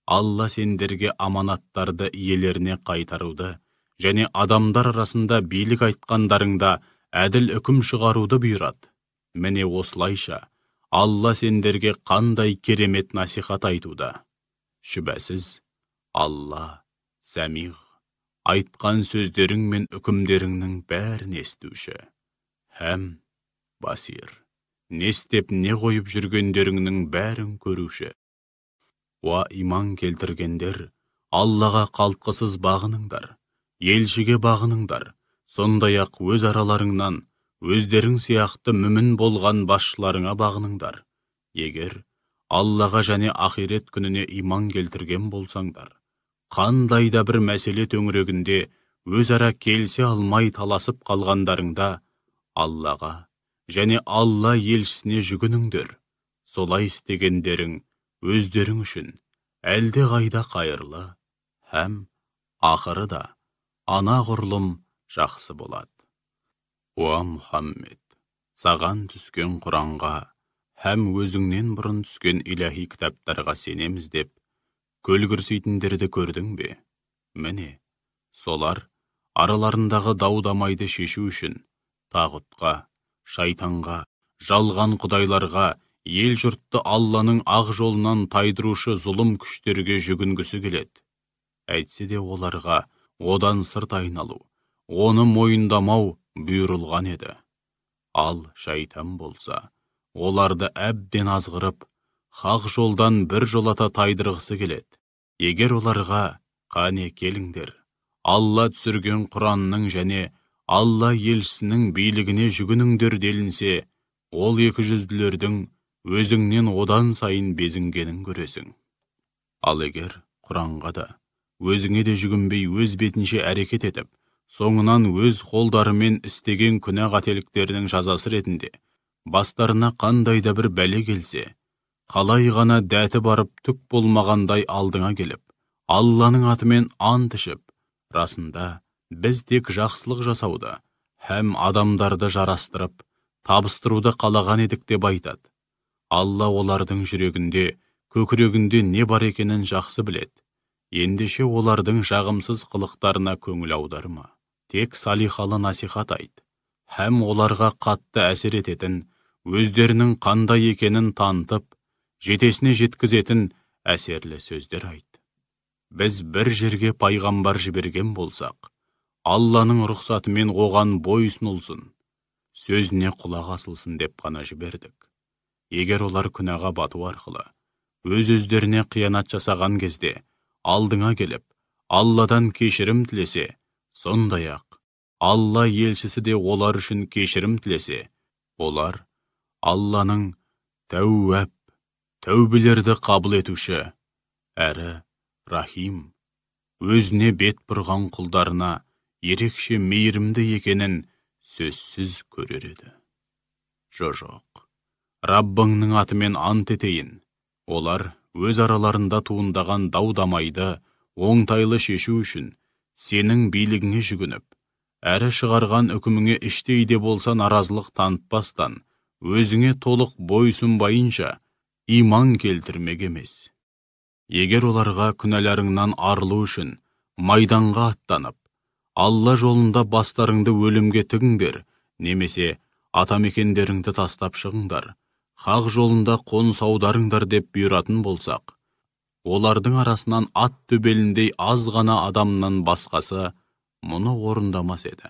Алла сендерге аманаттарды иелеріне қайтаруды және адамдар арасында билік айтқандарыңда әділ үкім шығаруды бұйырады. Міне осылайша Алла сендерге қандай керемет насихат айтуда. Шүбәсіз, Алла сәмиғ, айтқан сөздерің мен үкімдеріңнің бәрін естуші, һәм басир, не істеп не қойып жүргендеріңнің бәрін көруші. Уа иман келтіргендер, Аллаға қалтқысыз бағыныңдар, елшіге бағыныңдар, сондай-ақ өз араларыңнан, өздерің сияқты мүмін болған басшыларыңа бағыныңдар. Егер Аллаға және ақирет күніне иман келтірген болсаңдар, қандай да бір мәселе төңірегінде өзара келісе алмай таласып қалғандарыңда, Аллаға және Алла елшісіне жүгініңдер. Солай істегендерің өздерің үшін әлде қайда қайырлы, һәм ақыры да анағұрлым жақсы болады. Уа Мұхаммед, саған түскен Құранға һәм өзіңнен бұрын түскен иләһи кітаптарға сенеміз деп көлгірсейтіндерді көрдің бе? Міне, солар араларындағы дау-дамайды шешу үшін тағутқа, шайтанға, жалған құдайларға, ел жұртты Алланың ақ жолынан тайдырушы зұлым күштерге жүгінгісі келеді. Әйтсе де оларға одан сырт айналу, оны мойындамау бұйырылған еді. Ал шайтан болса, оларды әбден азғырып, хақ жолдан бір жолата тайдырғысы келеді. Егер оларға «Қане келіңдер, Алла түсірген Құранның және Алла елшісінің билігіне жүгініңдер» делінсе, ол екіжүзділердің өзіңнен одан сайын безінгенін көресің. Ал егер Құранға да өзіңе де жүгінбей өз бетінше әрекет етіп, соңынан өз қолдарымен істеген күнә қателіктерінің жазасы ретінде бастарына қандай да бір бәле келсе, қалай ғана дәті барып түк болмағандай алдыңа келіп, Алланың атымен ант ішіп, расында біз тек жақсылық жасауды һәм адамдарды жарастырып, табыстыруды қалаған едік деп айтады. Алла олардың жүрегінде, көкірегінде не бар екенін жақсы біледі. Ендеше олардың жағымсыз қылықтарына көңіл аударма. Тек салихалы насихат айт. Һәм оларға қатты әсер ететін, өздерінің қандай екенін танытып, жетесіне жеткізетін әсерлі сөздер айт. Біз бір жерге пайғамбар жіберген болсақ, Алланың рұқсатымен оған бойұсынылсын, сөзіне құлақ асылсын деп қана жібердік. Егер олар күнәға бату арқылы өз-өздеріне қиянат жасаған кезде алдыңа келіп, Алладан кешірім тілесе, сондай-ақ Алла елшісі де олар үшін кешірім тілесе, олар Алланың тәуәп, тәубелерді қабыл етуші, әрі Рахим, өзіне бет бұрған құлдарына ерекше мейірімді екенін сөзсіз көрер еді. Жоқ, Раббыңның атымен ант етейін. Олар өз араларында туындаған дау-дамайды оңтайлы шешу үшін сенің билігіңе жүгініп, әрі шығарған үкіміңе іштей де болса наразылық танытпастан, өзіңе толық бойсұнбайынша иман келтірмек емес. Егер оларға күнәларыңнан арылу үшін майданға аттанып, Алла жолында бастарыңды өлімге тігіңдер, немесе атамекендеріңді тастап шығыңдар, хақ жолында қоныс аударыңдар деп бұйыратын болсақ, олардың арасынан ат төбеліндей аз ғана адамнан басқасы мұны орындамас еді.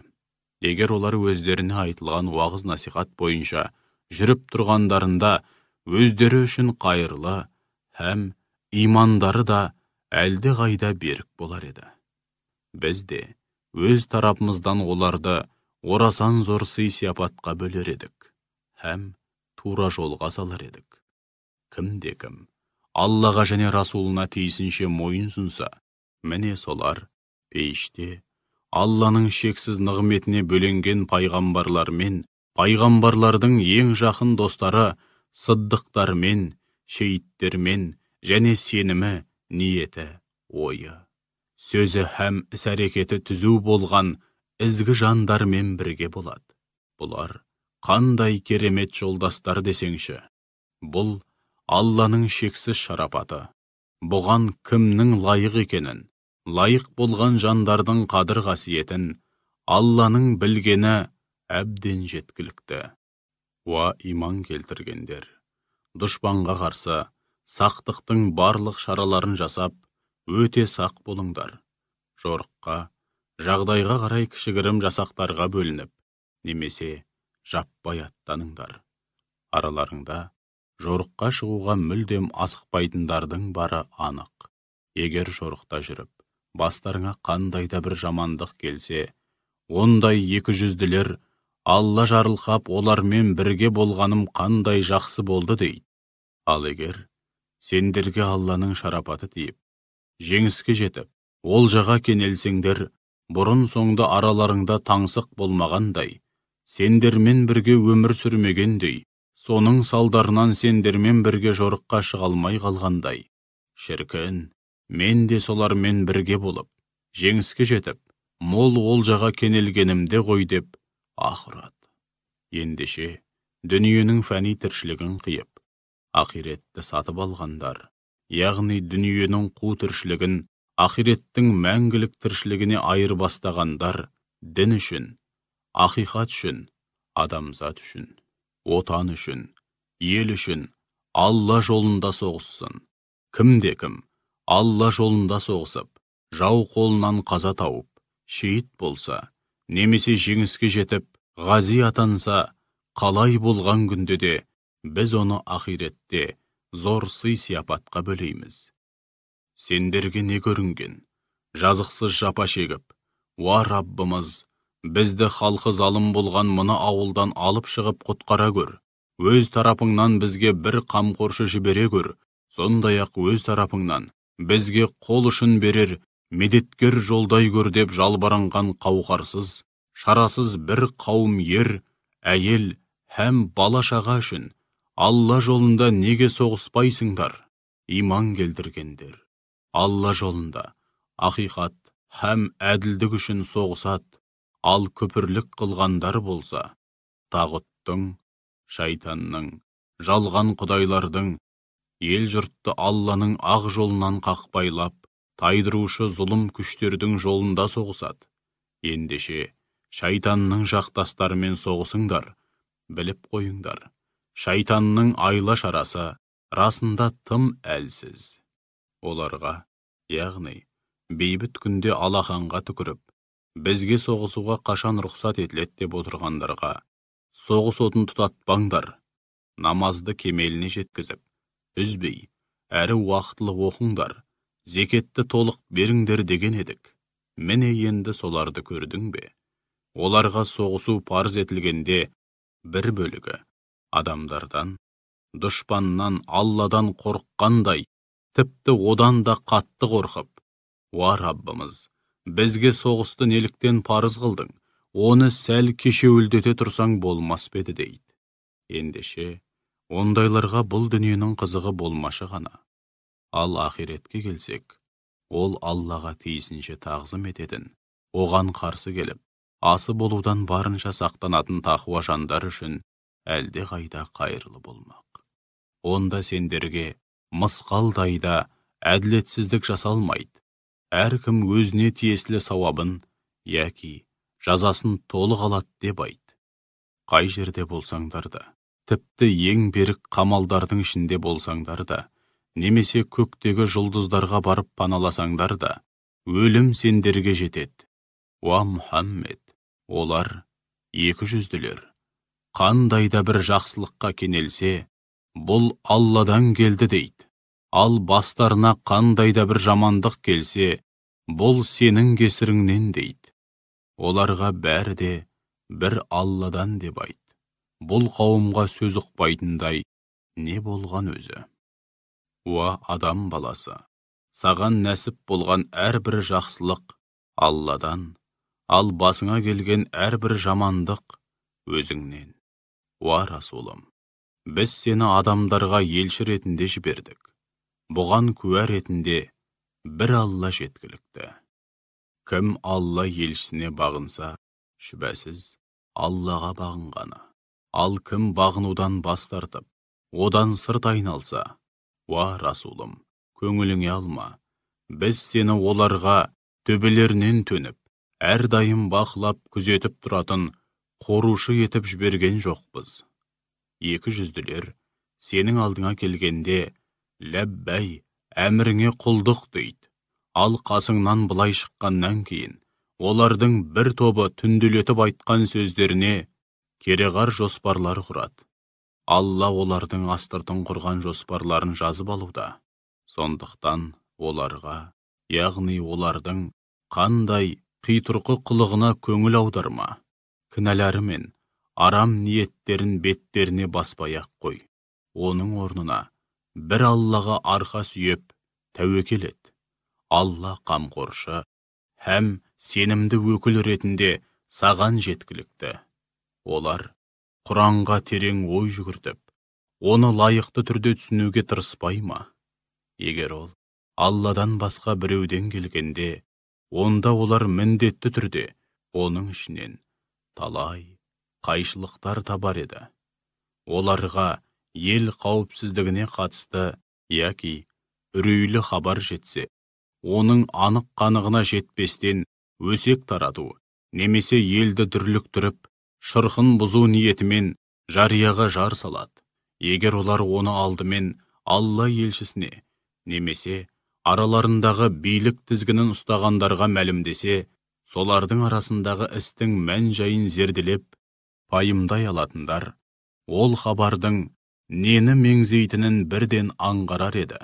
Егер олар өздеріне айтылған уағыз насихат бойынша жүріп тұрғандарында өздері үшін қайырлы һәм имандары да әлде қайда берік болар еді. Біз де өз тарапымыздан оларды орасан зор сый-сияпатқа бөлер едік, һәм тура жолға салар едік. Кім-кім Аллаға және Расулына тиісінше мойынсұнса, міне солар пейіште Алланың шексіз нығметіне бөленген пайғамбарлармен, пайғамбарлардың ең жақын достары сыддықтармен, шейіттермен және сенімі, ниеті, ойы, сөзі һәм іс-әрекеті түзу болған ізгі жандармен бірге болады. Бұлар қандай керемет жолдастар десеңші. Бұл Алланың шексіз шарапаты. Бұған кімнің лайық екенін, лайық болған жандардың қадір-қасиетін Алланың білгені әбден жеткілікті. Уа иман келтіргендер, дұшпанға қарсы сақтықтың барлық шараларын жасап, өте сақ болыңдар. Жорыққа, жағдайға қарай кішігірім жасақтарға бөлініп, немесе жаппай аттаныңдар. Араларыңда жорыққа шығуға мүлдем асықпайтындардың бары анық. Егер жорықта жүріп, бастарыңа қандай да бір жамандық келсе, ондай екіжүзділер Алла жарылқап олармен бірге болғаным қандай жақсы болды дейді. Ал егер сендерге Алланың шарапаты тиіп, жеңіске жетіп, олжаға кенелсеңдер, бұрын соңды араларыңда таңсық болмағандай, сендермен бірге өмір сүрмегендей, соның салдарынан сендермен бірге жорыққа шыға алмай қалғандай. Шіркін, мен де солармен бірге болып, жеңіске жетіп, мол олжаға кенелгенімде ғой деп ақырат. Ендеше, дүниенің фәни тіршілігін қиып, ақиретті сатып алғандар, яғни дүниенің қу тіршілігін ақиреттің мәңгілік тіршілігіне айырбастағандар, дін үшін, ақиқат үшін, адамзат үшін, отан үшін, ел үшін, Алла жолында соғыссын. Кім Алла жолында соғысып, жау қолынан қаза тауып, шейіт болса, немесе жеңіске жетіп, ғази атанса, қалай болған күнде де біз оны ақиретте зор сый сияпатқа бөлейміз. Сендерге не көрінген? Жазықсыз жапа шегіп, уа Раббымыз, бізді халқы залым болған мына ауылдан алып шығып құтқара көр. Өз тарапыңнан бізге бір қамқоршы жібере көр. Сондай-ақ өз тарапыңнан бізге қол ұшын берер, медеткер жолдай көр деп жалбарынған қауқарсыз, шарасыз бір қауым ер, әйел һәм бала-шаға үшін Алла жолында неге соғыспайсыңдар? Иман келтіргендер. Алла жолында ақиқат һәм әділдік үшін соғысат, ал күпірлік қылғандар болса, тағуттың, шайтанның, жалған құдайлардың, ел жұртты Алланың ақ жолынан қақпайлап, тайдырушы зұлым күштердің жолында соғысат. Ендеше, шайтанның жақтастарымен соғысыңдар, біліп қойыңдар. Шайтанның айла шарасы расында тым әлсіз. Оларға, яғни, бейбіт күнде алақанға түкіріп, бізге соғысуға қашан рұқсат етіледі деп отырғандарға, соғыс отын тұтатпаңдар, намазды кемеліне жеткізіп, үзбей, әрі уақытлы оқыңдар, зекетті толық беріңдер деген едік. Міне енді соларды көрдің бе? Оларға соғысу парыз етілгенде, бір бөлігі адамдардан, дұшпаннан, Алладан қорыққандай, тіпті одан да қатты қорқып, уа Раббымыз, бізге соғысты неліктен парыз қылдың? Оны сәл кешеуілдете тұрсаң болмас беді дейді. Ендеше, ондайларға бұл дүниенің қызығы болмашы ғана. Ал ақиретке келсек, ол Аллаға тиісінше тағзым ететін, оған қарсы келіп, асы болудан барынша сақтанатын тақуа жандар үшін әлде қайда қайырлы болмақ. Онда сендерге мысқалдай да әділетсіздік жасалмайды. Әркім өзіне тиесілі сауабын, яки жазасын толық алады деп айт. Қай жерде болсаңдар да, тіпті ең берік қамалдардың ішінде болсаңдар да, немесе көктегі жұлдыздарға барып паналасаңдар да, өлім сендерге жетеді. Уа Мұхаммед, олар екі жүзділер. Қандай да бір жақсылыққа кенелсе, бұл Алладан келді дейді. Ал бастарына қандай да бір жамандық келсе, бұл сенің кесіріңнен дейді. Оларға бәрі де бір Алладан деп айт. Бұл қауымға сөз ұқпайтындай не болған өзі? Уа адам баласы, саған нәсіп болған әрбір жақсылық Алладан, ал басыңа келген әрбір жамандық өзіңнен. Уа Расулым, біз сені адамдарға елші ретінде жібердік. Бұған куә ретінде бір Алла жеткілікті. Кім Алла елшісіне бағынса, шүбәсіз Аллаға бағынғаны. Ал кім бағынудан бас тартып, одан сырт айналса, уа Расулым, көңіліңе алма. Біз сені оларға төбелерінен төніп, әрдайым бақылап күзетіп тұратын қорушы етіп жіберген жоқпыз. Екі жүзділер сенің алдыңа келгенде, ләббәй, әміріңе құлдық дейді. Ал қасыңнан былай шыққаннан кейін, олардың бір тобы түнделетіп айтқан сөздеріне кереғар жоспарлар құрады. Алла олардың астыртын құрған жоспарларын жазып алуда. Сондықтан оларға, яғни олардың қандай қитұрқы қылығына көңіл аударма. Кінәлары мен арам ниеттерін беттеріне баспай-ақ қой. Оның орнына бір Аллаға арқа сүйеп тәуекел ет. Алла қамқоршы һәм сенімді өкіл ретінде саған жеткілікті. Олар Құранға терең ой жүгіртіп, оны лайықты түрде түсінуге тырыспай ма? Егер ол Алладан басқа біреуден келгенде, онда олар міндетті түрде оның ішінен талай қайшылықтар табар еді. Оларға ел қауіпсіздігіне қатысты яки үрейлі хабар жетсе, оның анық-қанығына жетпестен өсек тарату, немесе елді дүрліктіріп, шырқын бұзу ниетімен жарияға жар салады. Егер олар оны алдымен Алла елшісіне, немесе араларындағы билік тізгінін ұстағандарға мәлімдесе, солардың арасындағы істің мән-жайын зерделеп, пайымдай алатындар, ол хабардың нені меңзейтінін бірден аңғарар еді.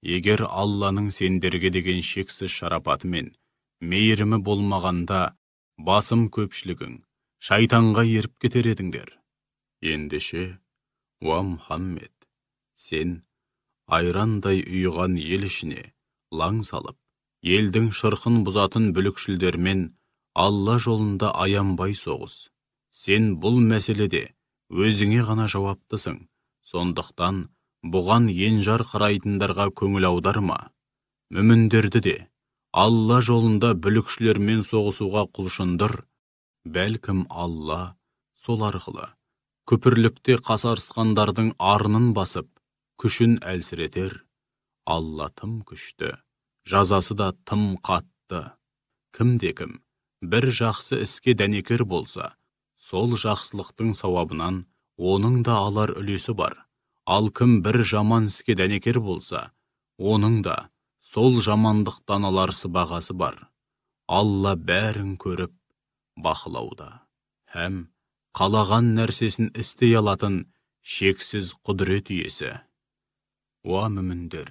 Егер Алланың сендерге деген шексіз шарапаты мен мейірімі болмағанда, басым көпшілігің шайтанға еріп кетер едіңдер. Ендеше, уа Мұхаммед, сен айрандай ұйыған ел ішіне лаң салып, елдің шырқын бұзатын бүлікшілдермен Алла жолында аянбай соғыс. Сен бұл мәселеде өзіңе ғана жауаптысың, сондықтан бұған енжар қарайтындарға көңіл аударма. Мүміндерді де Алла жолында бүлікшілермен соғысуға құлшындыр. Бәлкім Алла сол арқылы күпірлікте қасарысқандардың арынын басып, күшін әлсіретер. Алла тым күшті, жазасы да тым қатты. Кімде-кім бір жақсы іске дәнекер болса, сол жақсылықтың сауабынан оның да алар үлесі бар. Ал кім бір жаман іске дәнекер болса, оның да сол жамандықтан алар сыбағасы бар. Алла бәрін көріп, бақылауда. Һәм қалаған нәрсесін істей алатын шексіз құдірет иесі. Уа мүміндер,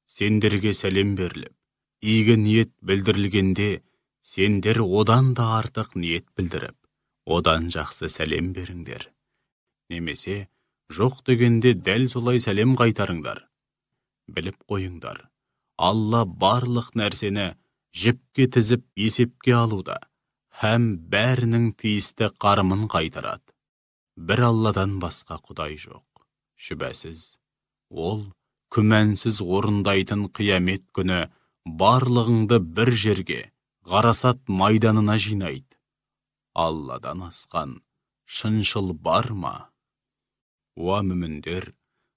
сендерге сәлем беріліп, игі ниет білдірілгенде, сендер одан да артық ниет білдіріп, одан жақсы сәлем беріңдер. Немесе, жоқ дегенде дәл солай сәлем қайтарыңдар. Біліп қойыңдар, Алла барлық нәрсені жіпке тізіп есепке алуда, һәм бәрінің тиісті қарымын қайтарады. Бір Алладан басқа құдай жоқ. Шүбәсіз, ол күмәнсіз орындайтын қиямет күні барлығыңды бір жерге, ғарасат майданына жинайды. Алладан асқан шыншыл бар ма? Уа мүміндер,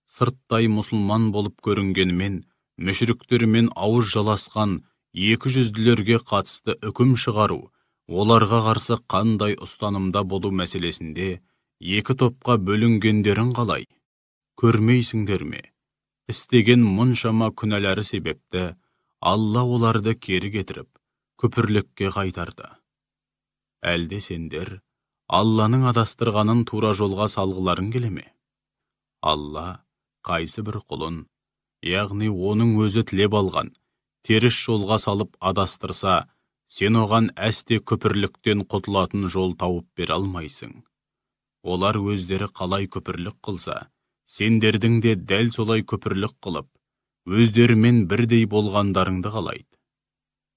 сырттай мұсылман болып көрінгенімен, мүшріктермен ауыз жаласқан екі жүзділерге қатысты үкім шығару, оларға қарсы қандай ұстанымда болу мәселесінде екі топқа бөлінгендерін қалай? Көрмейсіңдер ме? Істеген мұншама күнәлары себепті Алла оларды кері кетіріп, күпірлікке қайтарды. Әлде сендер Алланың адастырғанын тура жолға салғыларың келеме? Алла қайсы бір құлын, яғни оның өзі тілеп алған, теріс жолға салып адастырса, сен оған әсте күпірліктен құтылатын жол тауып бере алмайсың. Олар өздері қалай күпірлік қылса, сендердің де дәл солай күпірлік қылып, өздерімен бірдей болғандарыңды қалайды.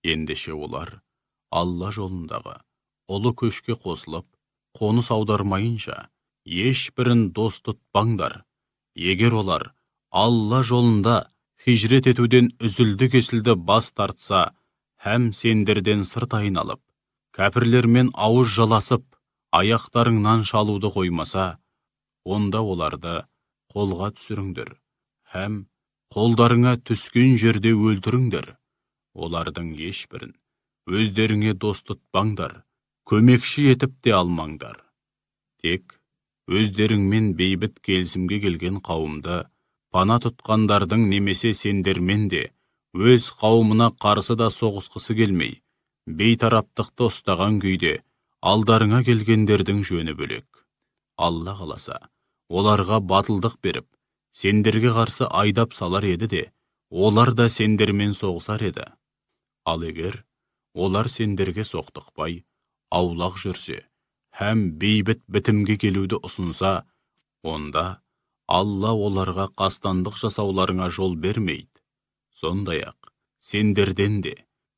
Ендеше олар Алла жолындағы ұлы көшке қосылып, қоныс аудармайынша, ешбірін дос тұтпаңдар. Егер олар Алла жолында хижрет етуден үзілді-кесілді бас тартса, һәм сендерден сырт айналып, кәпірлермен ауыз жаласып, аяқтарыңнан шалуды қоймаса, онда оларды қолға түсіріңдер, һәм қолдарыңа түскен жерде өлтіріңдер. Олардың ешбірін өздеріңе дос тұтпаңдар, көмекші етіп те алмаңдар. Тек өздеріңмен бейбіт келісімге келген қауымды, пана тұтқандардың немесе сендермен де өз қауымына қарсы да соғысқысы келмей, бейтараптықты ұстаған күйде алдарыңа келгендердің жөні бөлек. Алла қаласа, оларға батылдық беріп, сендерге қарсы айдап салар еді де, олар да сендермен соғысар еді. Ал егер олар сендерге соқтықпай, аулақ жүрсе, һәм бейбіт бітімге келуді ұсынса, онда Алла оларға қастандық жасауларыңа жол бермейді. Сондай-ақ, сендерден де,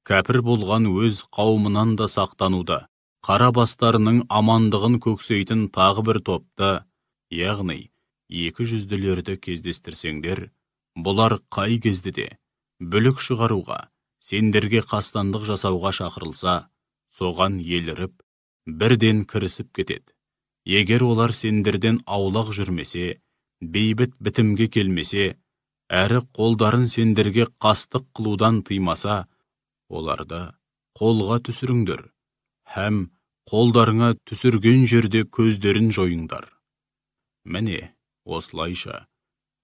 кәпір болған өз қауымынан да сақтануда, қара бастарының амандығын көксейтін тағы бір топты, яғни екі жүзділерді кездестірсеңдер, бұлар қай кезде де бүлік шығаруға сендерге қастандық жасауға шақырылса, соған еліріп, бірден кірісіп кетеді. Егер олар сендерден аулақ жүрмесе, бейбіт бітімге келмесе, әрі қолдарын сендерге қастық қылудан тыймаса, оларды қолға түсіріңдер, һәм қолдарыңа түсірген жерде көздерін жойыңдар. Міне, осылайша,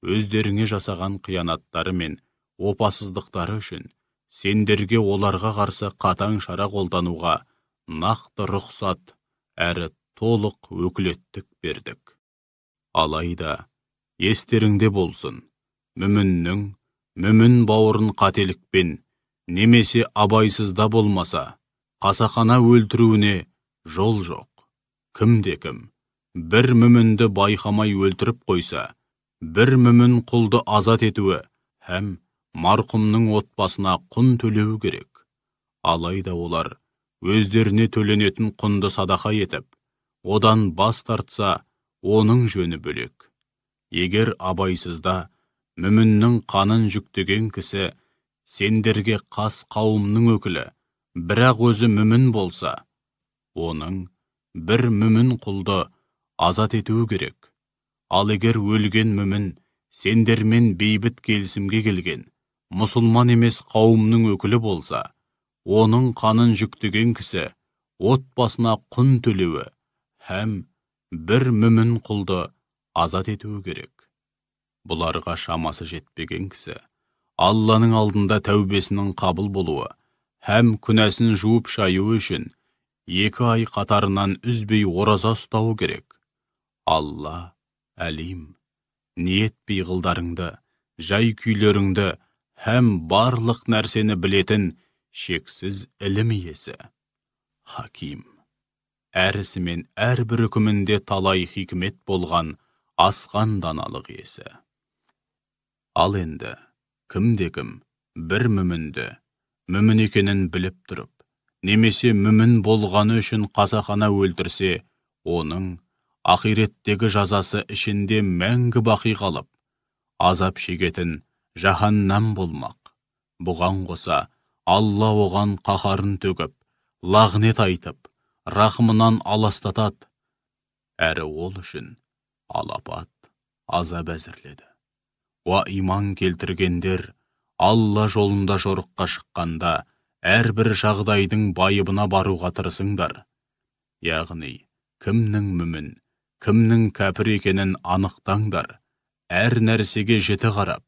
өздеріңе жасаған қиянаттары мен опасыздықтары үшін сендерге оларға қарсы қатаң шара қолдануға нақты рұқсат әрі толық өкілеттік бердік. Алайда, естеріңде болсын, мүмін бауырын қателікпен, немесе абайсызда болмаса, қасақана өлтіруіне жол жоқ. Кім-кім, бір мүмінді байқамай өлтіріп қойса, бір мүмін құлды азат етуі, һәм марқұмның отбасына құн төлеу керек. Алайда олар өздеріне төленетін құнды садақа етіп, одан бас тартса, оның жөні бөлек. Егер абайсызда мүміннің қанын жүктеген кісі сендерге қас қауымның өкілі, бірақ өзі мүмін болса, оның бір мүмін құлды азат етуі керек. Ал егер өлген мүмін сендермен бейбіт келісімге келген, мұсылман емес қауымның өкілі болса, оның қанын жүктеген кісі отбасына құн төлеуі, һәм бір мүмін құлды азат етуі керек. Бұларға шамасы жетпеген кісі, Алланың алдында тәубесінің қабыл болуы, һәм күнәсін жуып шаюы үшін 2 ай қатарынан үзбей ораза ұстауы керек. Алла әлим, ниет пиғылдарыңды, жай күйлеріңді, һәм барлық нәрсені білетін шексіз ілім иесі. Хаким, әрісі мен әрбір үкімінде талай хикмет болған асқан даналық иесі. Ал енді, кім-кім бір мүмін екенін біліп тұрып, немесе мүмін болғаны үшін қасақана өлтірсе, оның ақиреттегі жазасы ішінде мәңгі бақи қалып, азап шегетін жаһаннам болмақ. Бұған қоса, Алла оған қаһарын төгіп, лағнет айтып, рахымынан аластатады, әрі ол үшін алапат азап әзірледі. Уа иман келтіргендер, Алла жолында жорыққа шыққанда, әрбір жағдайдың байыбына баруға тырысыңдар. Яғни, кімнің мүмін, кімнің кәпір екенін анықтаңдар, әр нәрсеге жіті қарап,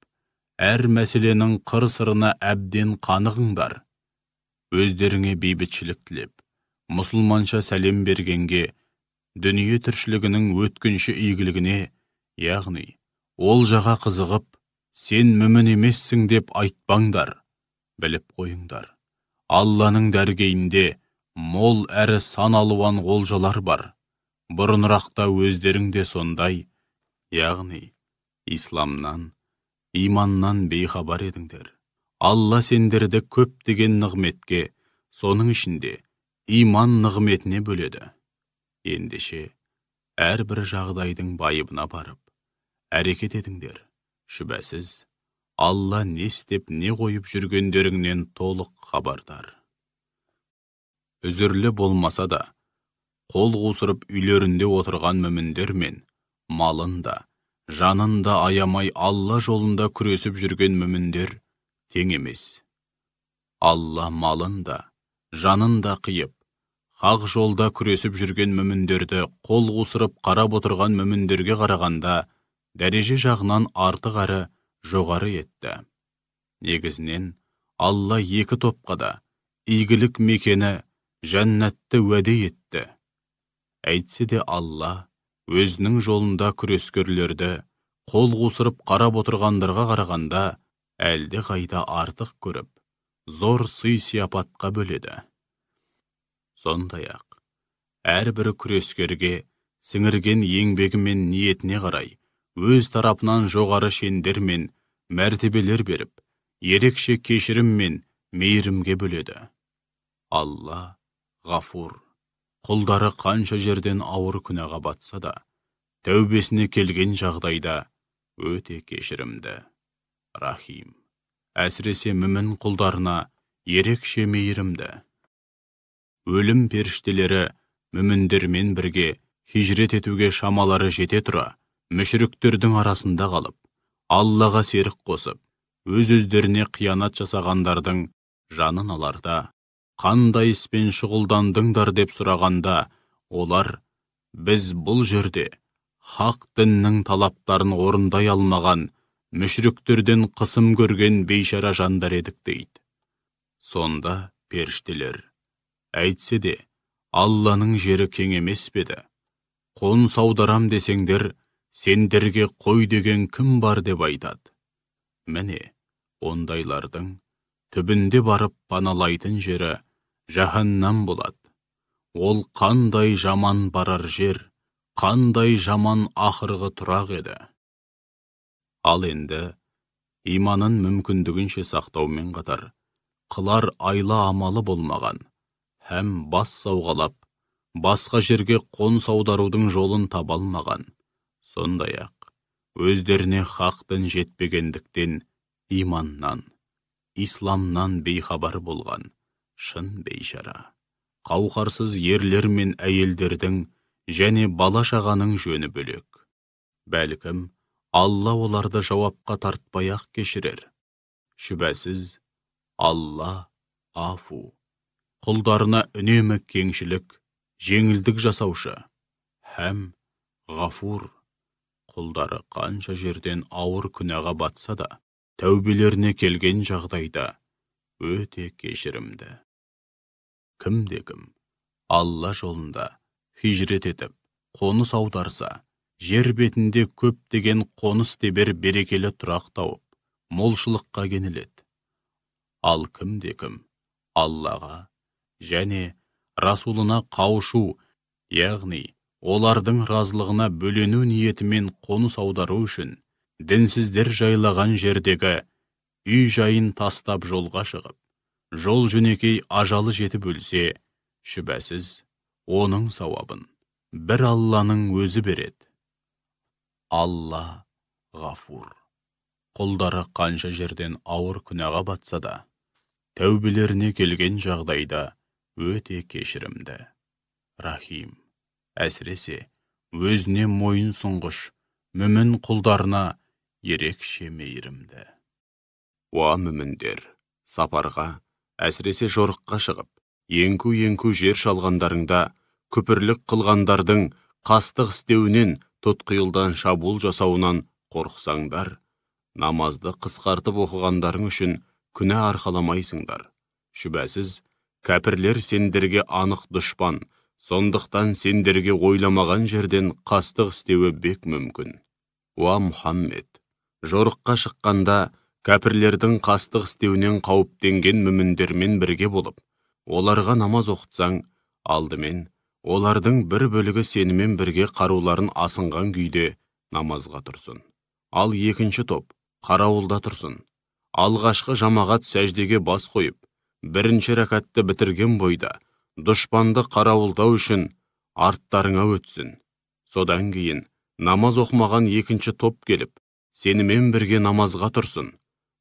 әр мәселенің қыр-сырына әбден қанығыңдар. Өздеріңе бейбітшілік тілеп, мұсылманша сәлем бергенге, дүние тіршілігінің өткінші игілігіне, яғни, олжаға қызығып, сен мүмін емессің деп айтпаңдар, біліп қойыңдар. Алланың дәргейінде мол әрі сан алуан олжалар бар. Бұрынырақта өздеріңде сондай, яғни, исламнан, иманнан бейхабар едіңдер. Алла сендерді көптеген нығметке, соның ішінде иман нығметіне бөледі. Ендеше, әрбір жағдайдың байыбына барып, әрекет едіңдер. Шүбәсіз, Алла не істеп, не қойып жүргендеріңнен толық хабардар. Үзірлі болмаса да, қол қусырып үйлерінде отырған мүміндер мен малын да, жанын да аямай Алла жолында күресіп жүрген мүміндер тең емес. Алла малын да, жанын да қиып, хақ жолда күресіп жүрген мүміндерді қол қусырып қарап отырған мүміндерге қарағанда, дәреже жағынан артық әрі жоғары етті. Негізінен, Алла 2 топқа да игілік мекені жәннатты уәде етті. Әйтсе де Алла өзінің жолында күрескерлерді қол қусырып қарап отырғандарға қарағанда әлде қайда артық көріп, зор сый-сияпатқа бөледі. Сондай-ақ, әрбір күрескерге сіңірген еңбегі мен ниетіне қарай, өз тарапынан жоғары шендер мен мәртебелер беріп, ерекше кешірім мен мейірімге бөледі. Алла ғафур, құлдары қанша жерден ауыр күнәға батса да, тәубесіне келген жағдайда өте кешірімді. Рахим, әсіресе мүмін құлдарына ерекше мейірімді. Өлім періштелері мүміндермен бірге хижрет етуге шамалары жете тұра, мүшріктердің арасында қалып, Аллаға серік қосып, өз-өздеріне қиянат жасағандардың жанын аларда, қандай іспен шұғылдандыңдар деп сұрағанда, олар, біз бұл жерде хақ діннің талаптарын орындай алмаған, мүшріктерден қысым көрген бейшара жандар едік дейді. Сонда періштелер, әйтсе де, Алланың жері кең емес педі? Қоныс аударам десеңдер, сендерге қой деген кім бар деп айтады. Міне, ондайлардың түбінде барып паналайтын жері жаһаннам болады. Ол қандай жаман барар жер, қандай жаман ақырғы тұрақ еді. Ал енді, иманын мүмкіндігінше сақтаумен қатар, қылар айла амалы болмаған, һәм бас сауғалап, басқа жерге қоныс аударудың жолын табалмаған, сондай-ақ, өздеріне хақ дін жетпегендіктен иманнан, исламнан бейхабар болған, шын бейшара, қауқарсыз ерлер мен әйелдердің және бала-шағаның жөні бөлек. Бәлкім, Алла оларды жауапқа тартпай-ақ кешірер. Шүбәсіз, Алла афу, құлдарына үнемі кеңшілік, жеңілдік жасаушы, һәм ғафур, құлдары қанша жерден ауыр күнәға батса да, тәубелеріне келген жағдайда өте кешірімді. Кім-де-кім Алла жолында хижрет етіп, қоныс аударса, жер бетінде көптеген қоныс тебер берекелі тұрақ тауып, молшылыққа кенеледі. Ал кім-де-кім Аллаға және Расулына қауышу, яғни олардың разылығына бөлену ниетімен қоныс аудару үшін дінсіздер жайлаған жердегі үй жайын тастап жолға шығып, жол жөнекей ажалы жетіп өлсе, шүбәсіз, оның сауабын бір Алланың өзі береді. Алла ғафур, құлдары қанша жерден ауыр күнәға батса да, тәубелеріне келген жағдайда өте кешірімді. Рахим, әсіресе өзіне мойын сұнғыш, мүмін құлдарына ерекше мейірімді. Уа мүміндер, сапарға, әсіресе жорыққа шығып, еңку-еңку жер шалғандарыңда, күпірлік қылғандардың қастық істеуінен, тұтқиылдан шабуыл жасауынан қорқсаңдар, намазды қысқартып оқығандарың үшін күнә арқаламайсыңдар. Шүбәсіз, кәпірлер сендерге анық дұшпан, сондықтан сендерге ойламаған жерден қастық істеуі бек мүмкін. Уа Мұхаммед, жорыққа шыққанда, кәпірлердің қастық істеуінен қауіптенген мүміндермен бірге болып, оларға намаз оқытсаң, алдымен, олардың бір бөлігі сенімен бірге қаруларын асынған күйде намазға тұрсын. Ал екінші топ қарауылда тұрсын. Алғашқы жамағат сәждеге бас қойып, бірінші рәкатты бітірген бойда, дұшпанды қарауылдау үшін арттарыңа өтсін. Содан кейін, намаз оқымаған екінші топ келіп, сенімен бірге намазға тұрсын.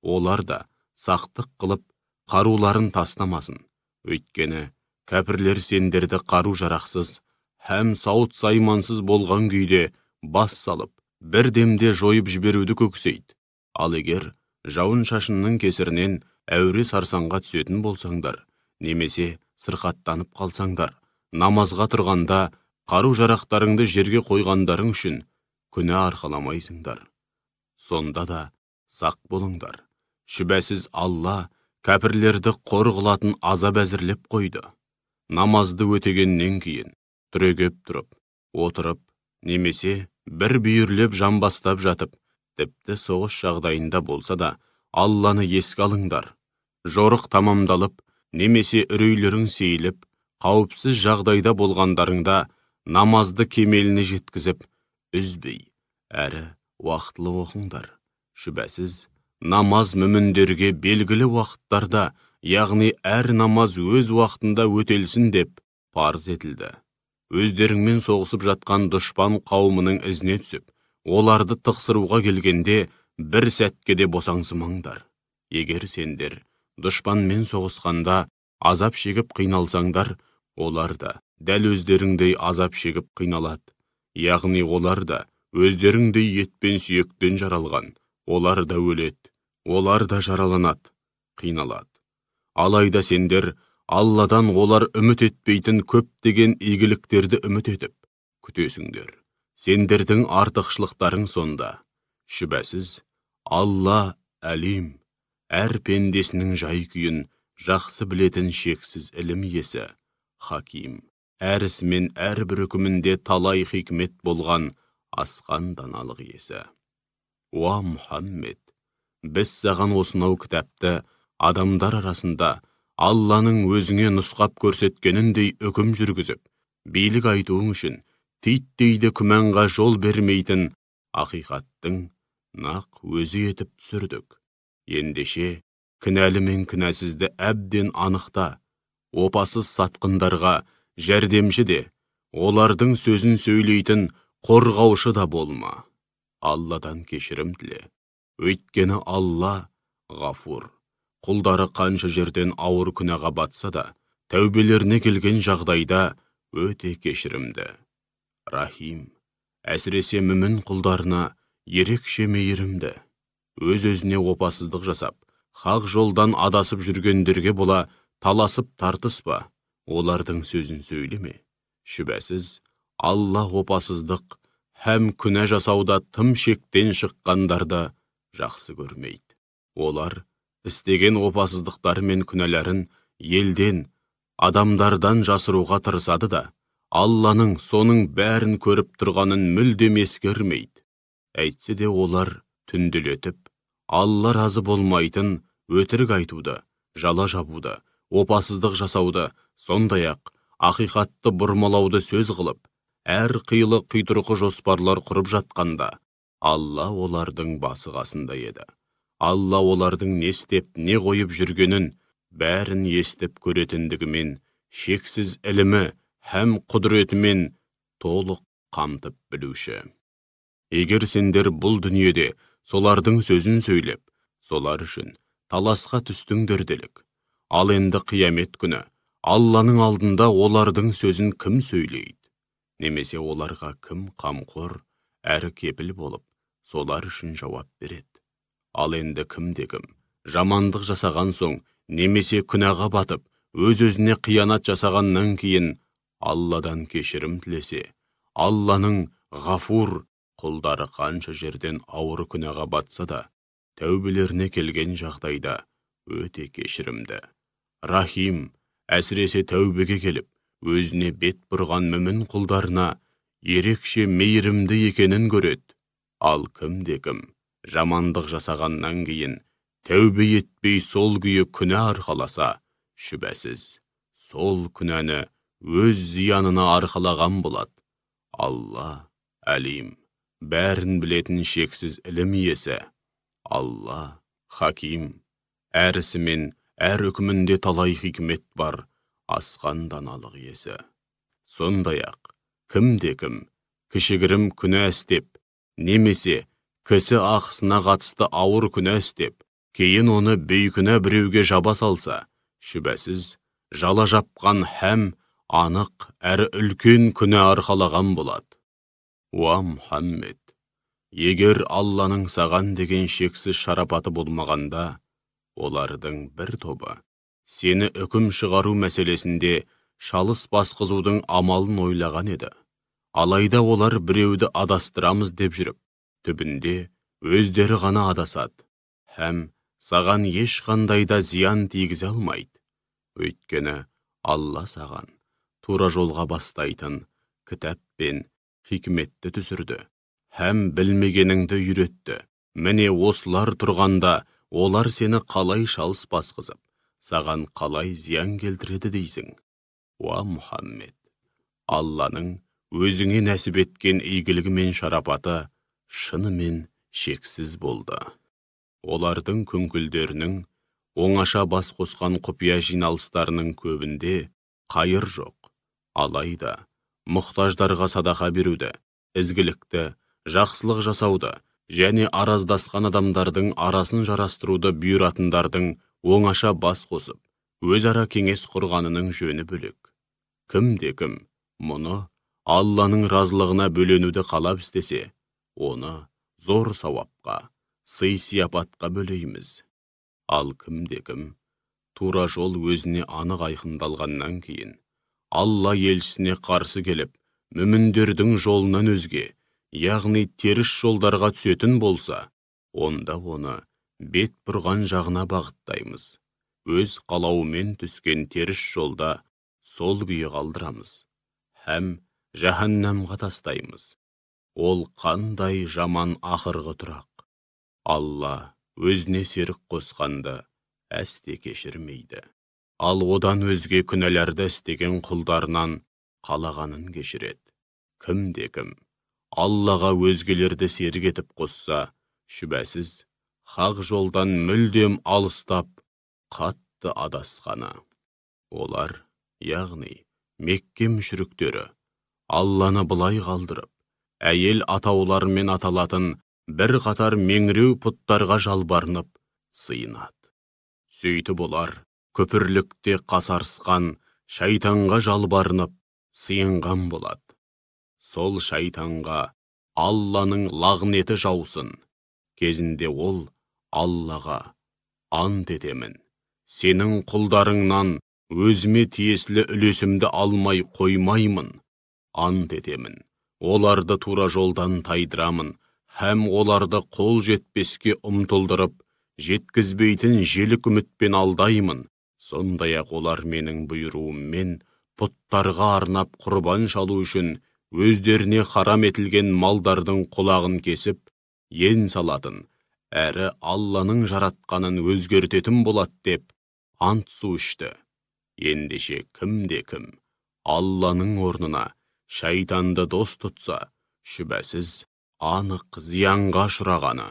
Олар да сақтық қылып, қаруларын тастамасын. Өйткені, кәпірлер сендерді қару жарақсыз, һәм сауыт саймансыз болған күйде бас салып, бір демде жойып жіберуді көксейді. Ал егер жауын шашынның кесірінен әуре сарсаңға түсетін болсаңдар, немесе сырқаттанып қалсаңдар, намазға тұрғанда қару жарақтарыңды жерге қойғандарың үшін күнә арқаламайсыңдар. Сонда да сақ болыңдар. Шүбәсіз Алла кәпірлерді қор қылатын азап әзірлеп қойды. Намазды өтегеннен кейін, түрегеп тұрып, отырып, немесе бір бүйірлеп жамбастап жатып, тіпті соғыс жағдайында болса да, Алланы еске алыңдар. Жорық тамамдалып, немесе үрейлерің сейіліп, қауіпсіз жағдайда болғандарыңда, намазды кемеліне жеткізіп, үзбей, әрі уақытлы оқыңдар. Шүбәсіз, намаз мүміндерге белгілі уақыттарда, яғни әр намаз өз уақытында өтелсін деп парыз етілді. Өздеріңмен соғысып жатқан дұшпан қауымының ізіне түсіп, оларды тықсыруға келгенде бір сәтке де босаңсымаңдар. Егер сендер Дұшпанмен соғысқанда азап шегіп қиналсаңдар, олар да дәл өздеріңдей азап шегіп қиналады. Яғни олар да өздеріңдей ет пен сүйектен жаралған, олар да өледі, олар да жараланады, қиналады. Алайда сендер Алладан олар үміт етпейтін көптеген игіліктерді үміт етіп күтесіңдер. Сендердің артықшылықтарың сонда. Шүбәсіз, Алла әлим, әр пендесінің жай-күйін жақсы білетін шексіз ілім иесі, хаким, әр ісімен әрбір үкімінде талай хикмет болған асқан даналық иесі. Уа Мұхаммед, біз саған осынау кітапты адамдар арасында Алланың өзіңе нұсқап көрсеткеніндей үкім жүргізіп, билік айтуың үшін титтейді күмәнға жол бермейтін ақиқаттың нақ өзі етіп түсірдік. Ендеше, кінәлі мен кінәсізді әбден анықта, опасыз сатқындарға жәрдемші де, олардың сөзін сөйлейтін қорғаушы да болма. Алладан кешірім тіле. Өйткені Алла ғафур. Құлдары қанша жерден ауыр күнәға батса да, тәубелеріне келген жағдайда өте кешірімді. Рахим, әсіресе мүмін құлдарына ерекше мейірімді. Өз-өзіне опасыздық жасап, хақ жолдан адасып жүргендерге бола таласып тартыспа, олардың сөзін сөйлеме. Шүбәсіз, Алла опасыздық һәм күнә жасауда тым шектен шыққандарды жақсы көрмейді. Олар істеген опасыздықтары мен күнәләрін елден, адамдардан жасыруға тырысады да, Алланың соның бәрін көріп тұрғанын мүлдем ескермейді. Әйтсе де олар түнделетіп, Алла разы болмайтын өтірік айтуды, жала жабуды, опасыздық жасауды, сондай-ақ ақиқатты бұрмалауды сөз қылып, әр қилы қитұрқы жоспарлар құрып жатқанда, Алла олардың басы қасында еді. Алла олардың не істеп, не қойып жүргенін бәрін естіп көретіндігімен, шексіз ілімі һәм құдіретімен толық қамтып білуші. Егер сендер бұл дүниеде солардың сөзін сөйлеп, солар үшін таласқа түстіңдер делік. Ал енді қиямет күні Алланың алдында олардың сөзін кім сөйлейді? Немесе оларға кім қамқор, әрі кепіл болып, солар үшін жауап береді? Ал енді кім-де-кім жамандық жасаған соң, немесе күнәға батып, өз-өзіне қиянат жасағаннан кейін Алладан кешірім тілесе, Алланың ғафур, құлдары қанша жерден ауыр күнәға батса да, тәубелеріне келген жағдайда өте кешірімді. Рахим, әсіресе тәубеге келіп, өзіне бет бұрған мүмін құлдарына ерекше мейірімді екенін көреді. Ал кім-де-кім жамандық жасағаннан кейін тәубе етпей сол күйі күнә арқаласа, шүбәсіз, сол күнәні өз зиянына арқалаған болады. Алла әлим, бәрін білетін шексіз ілім иесі. Алла хаким, әр ісімен, әр үкімінде талай хикмет бар, асқан даналық иесі. Сондай-ақ, кім-де-кім кішігірім күнә істеп, немесе кісі ақысына қатысты ауыр күнә істеп, кейін оны бейкүнә біреуге жаба салса, шүбәсіз, жала жапқан һәм анық әрі үлкен күнә арқалаған болады. Уа Мұхаммед, егер Алланың саған деген шексіз шарапаты болмағанда, олардың бір тобы сені үкім шығару мәселесінде шалыс басқызудың амалын ойлаған еді. Алайда олар біреуді адастырамыз деп жүріп, түбінде өздері ғана адасады, һәм саған ешқандайда зиян тигізе алмайды. Өйткені Алла саған тура жолға бастайтын кітап пен хикметті түсірді, һәм білмегеніңді үйретті. Міне осылар тұрғанда, олар сені қалай шалыс басқызып, саған қалай зиян келтіреді дейсің? Уа Мұхаммед, Алланың өзіңе нәсіп еткен игілігі мен шарапаты шынымен шексіз болды. Олардың күңкілдерінің, оңаша бас қосқан құпия жиналыстарының көбінде қайыр жоқ. Алайда, мұқтаждарға садақа беруді, ізгілікті, жақсылық жасауды, және араздасқан адамдардың арасын жарастыруды бұйыратындардың оңаша бас қосып, өзара кеңес құрғанының жөні бөлек. Кім мұны Алланың разылығына бөленуді қалап істесе, оны зор сауапқа, сый-сияпатқа бөлейміз. Ал кім тура жол өзіне анық айқындалғаннан кейін, Алла елшісіне қарсы келіп, мүміндердің жолынан өзге, яғни теріс жолдарға түсетін болса, онда оны бет бұрған жағына бағыттаймыз. Өз қалауымен түскен теріс жолда сол күйі қалдырамыз. Һәм жаһаннамға тастаймыз. Ол қандай жаман ақырғы тұрақ. Алла өзіне серік қосқанды әсте кешірмейді. Ал одан өзге күнәларды істеген құлдарынан қалағанын кешіреді. Кім Аллаға өзгелерді серік етіп қосса, шүбәсіз, хақ жолдан мүлдем алыстап, қатты адасқаны. Олар, яғни Мекке мүшриктері, Алланы былай қалдырып, әйел атаулармен аталатын бір қатар меңіреу пұттарға жалбарынып, сыйынады. Сөйтіп олар, көпірлікте қасарысқан шайтанға жалбарынып, сыйынған болады. Сол шайтанға Алланың лағнеті жаусын. Кезінде ол Аллаға: ант етемін, сенің құлдарыңнан өзіме тиесілі үлесімді алмай қоймаймын. Ант етемін, оларды тура жолдан тайдырамын, һәм оларды қол жетпеске ұмтылдырып, жеткізбейтін желік үмітпен алдаймын. Сондай-ақ олар менің бұйыруыммен пұттарға арнап құрбан шалу үшін өздеріне харам етілген малдардың құлағын кесіп, ен салатын, әрі Алланың жаратқанын өзгертетін болады деп ант су ішті. Ендеше кім Алланың орнына шайтанды дос тұтса, шүбәсіз анық зиянға ұшырағаны.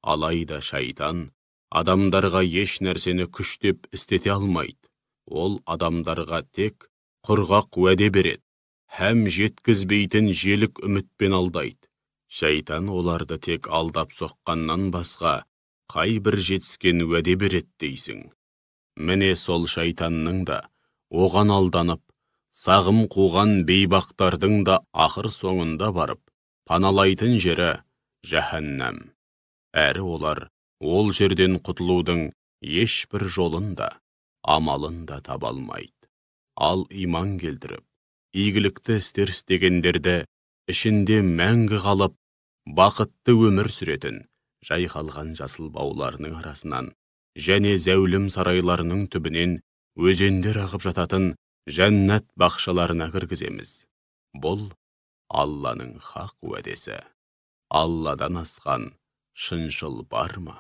Алайда шайтан адамдарға еш нәрсені күштеп істете алмайды. Ол адамдарға тек құрғақ уәде береді, һәм жеткізбейтін желік үмітпен алдайды. Шайтан оларды тек алдап соққаннан басқа қай бір жетіскен уәде береді дейсің. Міне сол шайтанның да, оған алданып, сағым қуған бейбақтардың да ақыр соңында барып, паналайтын жері жаһаннам. Әрі олар ол жерден құтылудың ешбір жолын да, амалын да таба алмайды. Ал иман келтіріп, игілікті істер істегендерді ішінде мәңгі қалып, бақытты өмір сүретін, жайқалған жасыл бауларының арасынан және зәулім сарайларының түбінен өзендер ағып жататын жәннат бақшаларына кіргіземіз. Бұл Алланың хақ уәдесі. Алладан асқан шыншыл бар ма?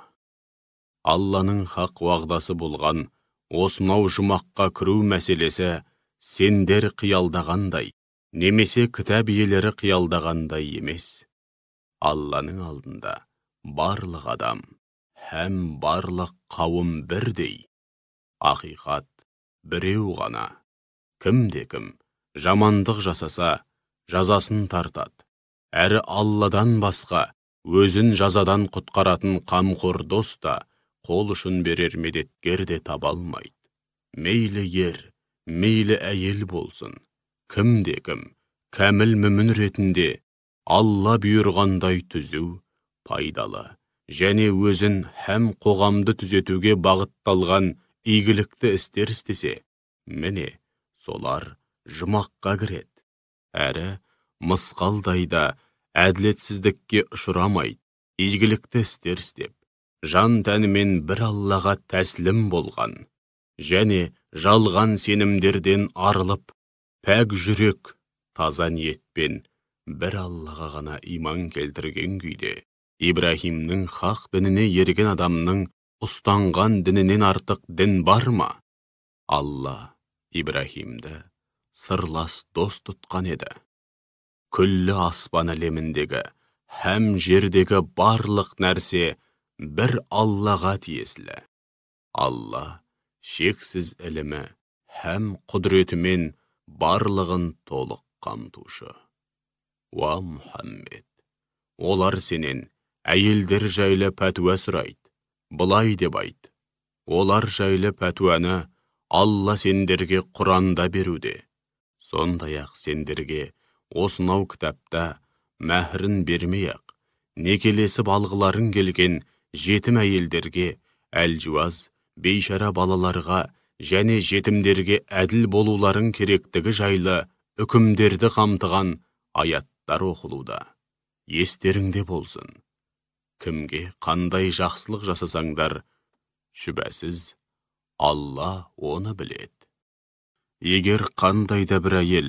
Алланың хақ уағдасы болған осынау жұмаққа кіру мәселесі сендер қиялдағандай, немесе кітап иелері қиялдағандай емес. Алланың алдында барлық адам һәм барлық қауым бірдей. Ақиқат біреу ғана. Кім жамандық жасаса, жазасын тартады. Әрі Алладан басқа өзін жазадан құтқаратын қамқор дос та, қол ұшын берер медеткер де таба алмайды. Мейлі ер, мейлі әйел болсын, кім кәміл мүмін ретінде Алла бұйырғандай түзу, пайдалы және өзін һәм қоғамды түзетуге бағытталған игілікті істер істесе, міне солар жұмаққа кіреді. Әрі мысқалдайда әділетсіздікке ұшырамайды. Игілікті істер істеп, жан тәнімен бір Аллаға тәслім болған және жалған сенімдерден арылып, пәк жүрек, таза ниетпен бір Аллаға ғана иман келтірген күйде, Ибрахимнің хақ дініне ерген адамның ұстанған дінінен артық дін бар ма? Алла Ибрахимді сырлас дос тұтқан еді. Күллі аспан әлеміндегі һәм жердегі барлық нәрсе бір Аллаға тиесілі. Алла шексіз ілімі һәм құдіретімен барлығын толық қамтушы. Уа Мұхаммед, олар сенен әйелдер жайлы пәтуа сұрайды. Былай деп айт: Олар жайлы пәтуәні Алла сендерге Құранда беруде. Сондай-ақ сендерге осынау кітапта мәһрін бермей-ақ, некелесіп алғыларың келген жетім әйелдерге, әлжуаз, бейшара балаларға және жетімдерге әділ болуларың керектігі жайлы үкімдерді қамтыған аяттар оқылуда. Естеріңде болсын. Кімге қандай жақсылық жасасаңдар, шүбәсіз, Алла оны біледі. Егер қандайда бір әйел,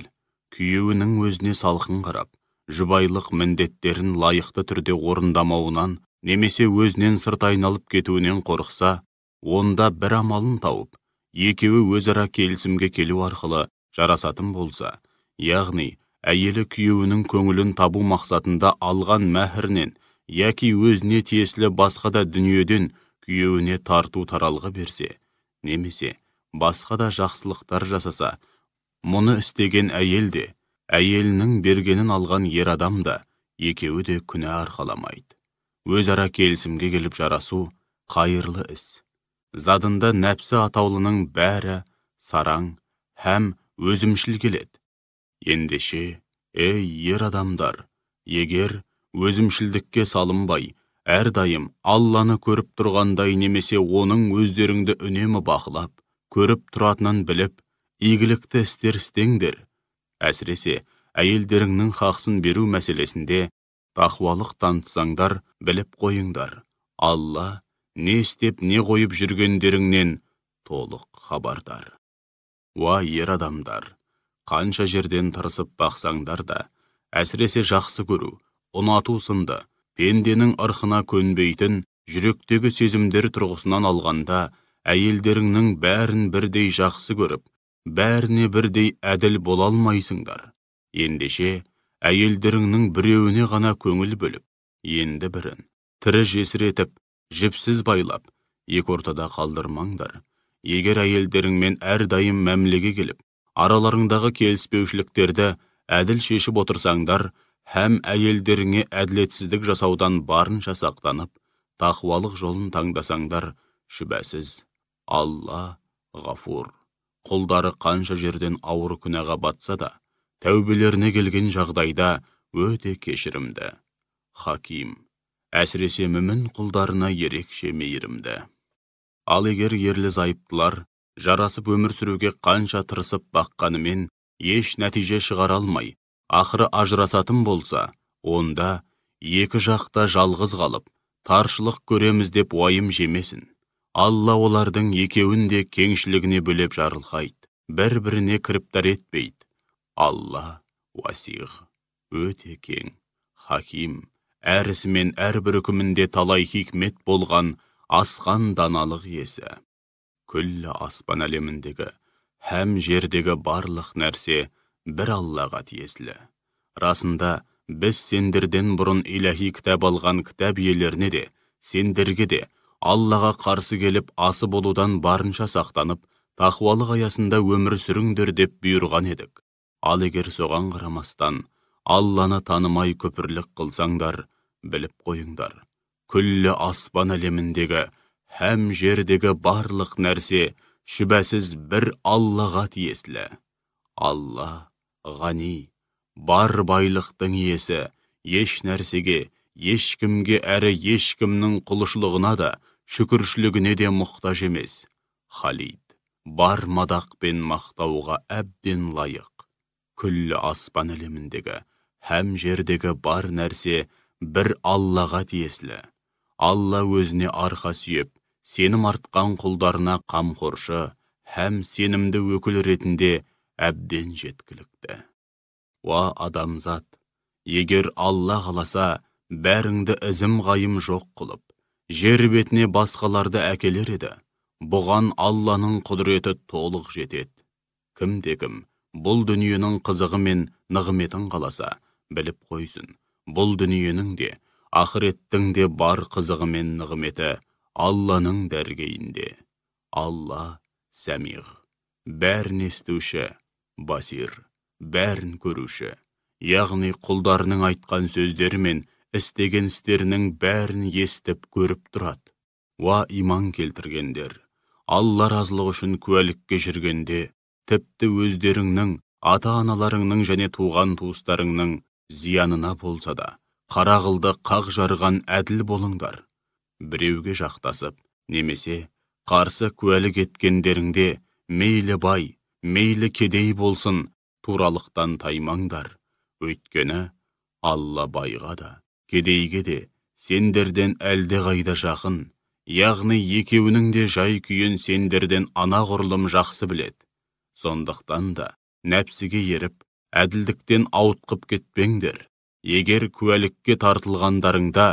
күйеуінің өзіне салқын қарап, жұбайлық міндеттерін лайықты түрде орындамауынан, немесе өзінен сырт айналып кетуінен қорықса, онда бір амалын тауып, екеуі өзара келісімге келу арқылы жарасатын болса, яғни әйелі күйеуінің көңілін табу мақсатында алған мәһрінен, яки өзіне тиесілі басқа да дүниеден күйеуіне тарту таралғы берсе, немесе басқа да жақсылықтар жасаса, мұны істеген әйел де, әйелінің бергенін алған ер адам да, екеуі де күнә арқаламайды. Өзара келісімге келіп жарасу қайырлы іс. Задында нәпсі атаулының бәрі сараң һәм өзімшіл келеді. Ендеше, ер адамдар, егер өзімшілдікке салынбай, әрдайым Алланы көріп тұрғандай немесе оның өздеріңді үнемі бақылап, көріп тұратынын біліп, игілікті істер істеңдер. Әсіресе, әйелдеріңнің хақсын беру мәселесінде тақуалық танытсаңдар, біліп қойыңдар. Алла не істеп, не қойып жүргендеріңнен толық хабардар. Уа ер адамдар, қанша жерден тырысып бақсаңдар да, әсіресе жақсы көру, ұнату сынды, пенденің ырқына көнбейтін, жүректегі сезімдер тұрғысынан алғанда, әйелдеріңнің бәрін бірдей жақсы көріп, бәріне бірдей әділ бола алмайсыңдар. Ендеше, әйелдеріңнің біреуіне ғана көңіл бөліп, енді бірін, тірі жесір етіп, жіпсіз байлап, екі ортада қалдырмаңдар. Егер әйелдеріңмен әрдайым мәмілеге келіп, араларыңдағы келіспеушіліктерді әділ шешіп отырсаңдар, һәм әйелдеріңе әділетсіздік жасаудан барынша сақтанып, тақуалық жолын таңдасаңдар, шүбәсіз, Алла ғафур. Құлдары қанша жерден ауыр күнәға батса да, тәубелеріне келген жағдайда өте кешірімді. Хаким, әсіресе мүмін құлдарына ерекше мейірімді. Ал егер ерлі зайыптылар жарасып өмір сүруге қанша тырысып баққанымен еш нәтиже шығара алмай, ақыры ажырасатын болса, онда екі жақта жалғыз қалып, таршылық көреміз деп уайым жемесін. Алла олардың екеуін де кеңшілігіне бөлеп жарылқайды, бір-біріне кіріптар етпейді. Алла уасиғ, өте кең, хаким, әрісі мен әрбір үкімінде талай хикмет болған асқан даналық иесі. Күллі аспан әлеміндегі һәм жердегі барлық нәрсе бір Аллаға тиесілі. Расында, біз сендерден бұрын иләһи кітап алған кітап иелеріне де, сендерге де Аллаға қарсы келіп асы болудан барынша сақтанып, тақуалық аясында өмір сүріңдер деп бұйырған едік. Ал егер соған қарамастан, Алланы танымай көпірлік қылсаңдар, біліп қойыңдар. Күллі аспан әлеміндегі һәм жердегі барлық нәрсе шүбәсіз бір Аллаға тиесілі. Алла ғани, бар байлықтың иесі, еш нәрсеге, ешкімге әрі ешкімнің құлшылығына да, шүкіршілігіне де мұқтаж емес. Халид, бар мадақ пен мақтауға әбден лайық. Күллі аспан әлеміндегі һәм жердегі бар нәрсе бір Аллаға тиесілі. Алла өзіне арқа сүйеп, сенім артқан құлдарына қамқоршы һәм сенімді өкіл ретінде әбден жеткілікті. Уа адамзат, егер Алла қаласа, бәріңді ізім ғайым жоқ қылып, жер бетіне басқаларды әкелер еді. Бұған Алланың құдіреті толық жетеді. Кім-де-кім бұл дүниенің қызығы мен нығметін қаласа, біліп қойсын. Бұл дүниенің де, ақыреттің де бар қызығы мен нығметі Алланың дәргейінде. Алла сәмиғ, бәрін естуші, басир, бәрін көруші. Яғни құлдарының айтқан сөздері мен істеген істерінің бәрін естіп көріп тұрады. Уа иман келтіргендер, Алла разылығы үшін куәлікке жүргенде, тіпті өздеріңнің, ата-аналарыңның және туған туыстарыңның зиянына болса да, қарағылды қақ жарған әділ болыңдар. Біреуге жақтасып, немесе қарсы куәлік еткендеріңде мейлі бай, мейлі кедей болсын, туралықтан таймаңдар. Өйткені Алла байға да, кедейге де сендерден әлде қайда жақын, яғни екеуінің де жай күйін сендерден анағұрлым жақсы білет. Сондықтан да нәпсіге еріп, әділдіктен ауытқып кетпеңдер. Егер куәлікке тартылғандарыңда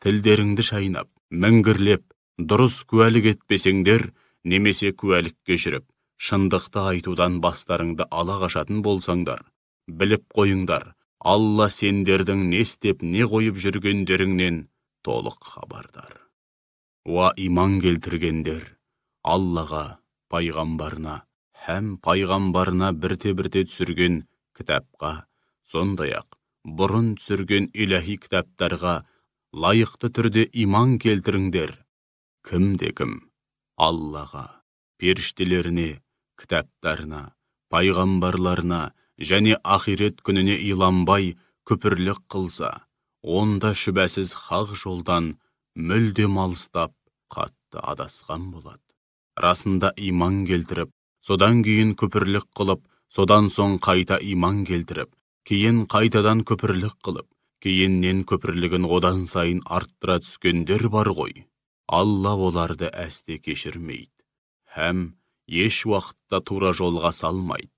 тілдеріңді шайнап, мінгірлеп, дұрыс куәлік етпесеңдер, немесе куәлікке жүріп, шындықты айтудан бастарыңды ала қашатын болсаңдар, біліп қойыңдар, Алла сендердің не істеп, не қойып жүргендеріңнен толық хабардар. Уа иман келтіргендер, Аллаға, пайғамбарына, һәм пайғамбарына бірте-бірте түсірген кітапқа, сондай-ақ бұрын түсірген иләһи кітаптарға лайықты түрде иман келтіріңдер. Кім-кім Аллаға, періштелеріне, кітаптарына, пайғамбарларына және ақирет күніне иланбай күпірлік қылса, онда шүбәсіз хақ жолдан мүлдем алыстап, қатты адасқан болады. Расында иман келтіріп, содан кейін күпірлік қылып, содан соң қайта иман келтіріп, кейін қайтадан күпірлік қылып, кейіннен күпірлігін одан сайын арттыра түскендер бар ғой. Алла оларды әсте кешірмейді, һәм еш уақытта тура жолға салмайды.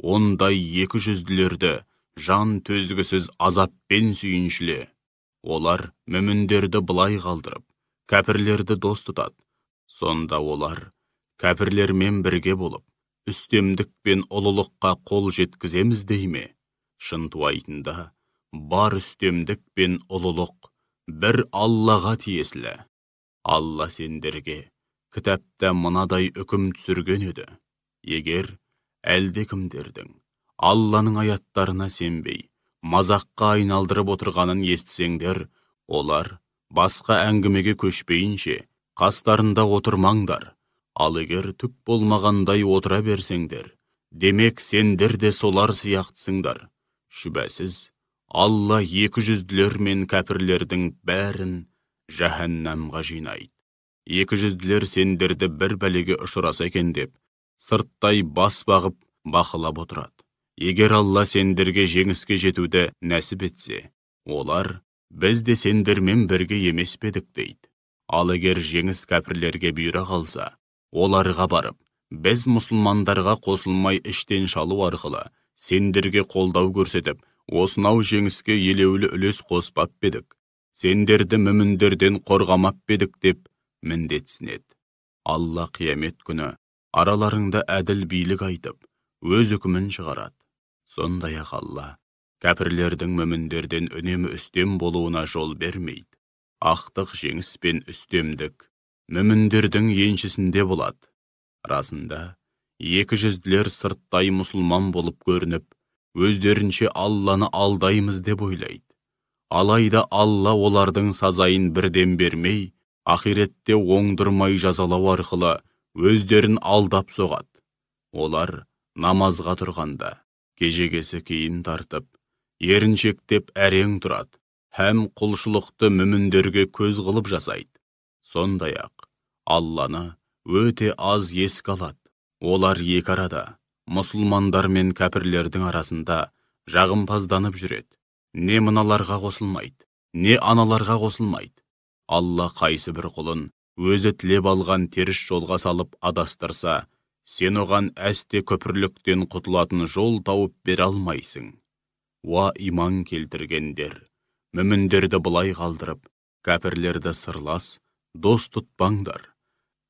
Ондай екі жүзділерді жан төзгісіз азаппен сүйіншіле. Олар мүміндерді былай қалдырып, кәпірлерді дос тұтады. Сонда олар кәпірлермен бірге болып, үстемдік пен ұлылыққа қол жеткіземіз дей ме? Шынтуайтында бар үстемдік пен ұлылық бір Аллаға тиесілі. Алла сендерге кітапта мынадай үкім түсірген еді. Егер әлдекімдердің Алланың аяттарына сенбей, мазаққа айналдырып отырғанын естісеңдер, олар басқа әңгімеге көшпейінше қастарында отырмаңдар. Ал егер түк болмағандай отыра берсеңдер, демек сендер де солар сияқтысыңдар. Шүбәсіз, Алла екі жүзділер мен кәпірлердің бәрін жаһаннамға жинайды. Екі жүзділер сендерді бір бәлеге ұшыраса екен деп, сырттай бас бағып бақылап отырады. Егер Алла сендерге жеңіске жетуді нәсіп етсе, олар біз де сендермен бірге емес педік дейді. Ал егер жеңіс кәпірлерге бұйыра қалса, оларға барып, біз мұсылмандарға қосылмай іштен шалу арқылы сендерге қолдау көрсетіп, осынау жеңіске елеулі үлес қоспап педік, сендерді мүміндерден қорғамап педік деп міндетсінеді. Алла қиямет күні араларыңда әділ билік айтып, өз үкімін шығарады. Сондай-ақ Алла кәпірлердің мүміндерден үнемі үстем болуына жол бермейді. Ақтық жеңіс пен үстемдік мүміндердің еншісінде болады. Расында, екі жүзділер сырттай мұсылман болып көрініп, өздерінше Алланы алдаймыз деп ойлайды. Алайда Алла олардың сазайын бірден бермей, ақиретте оңдырмай жазалау арқылы өздерін алдап соғады. Олар намазға тұрғанда, кежегесі кейін тартып, еріншектеп әрең тұрады, һәм құлшылықты мүміндерге көз қылып жасайды. Сондай-ақ, Алланы өте аз еске алады. Олар екі арада, мұсылмандар мен кәпірлердің арасында жағымпазданып жүреді. Не мыналарға қосылмайды, не аналарға қосылмайды. Алла қайсы бір құлын өзі тілеп алған теріс жолға салып адастырса, сен оған әсте күпірліктен құтылатын жол тауып бере алмайсың. Уа иман келтіргендер, мүміндерді былай қалдырып, кәпірлерді сырлас, дос тұтпаңдар.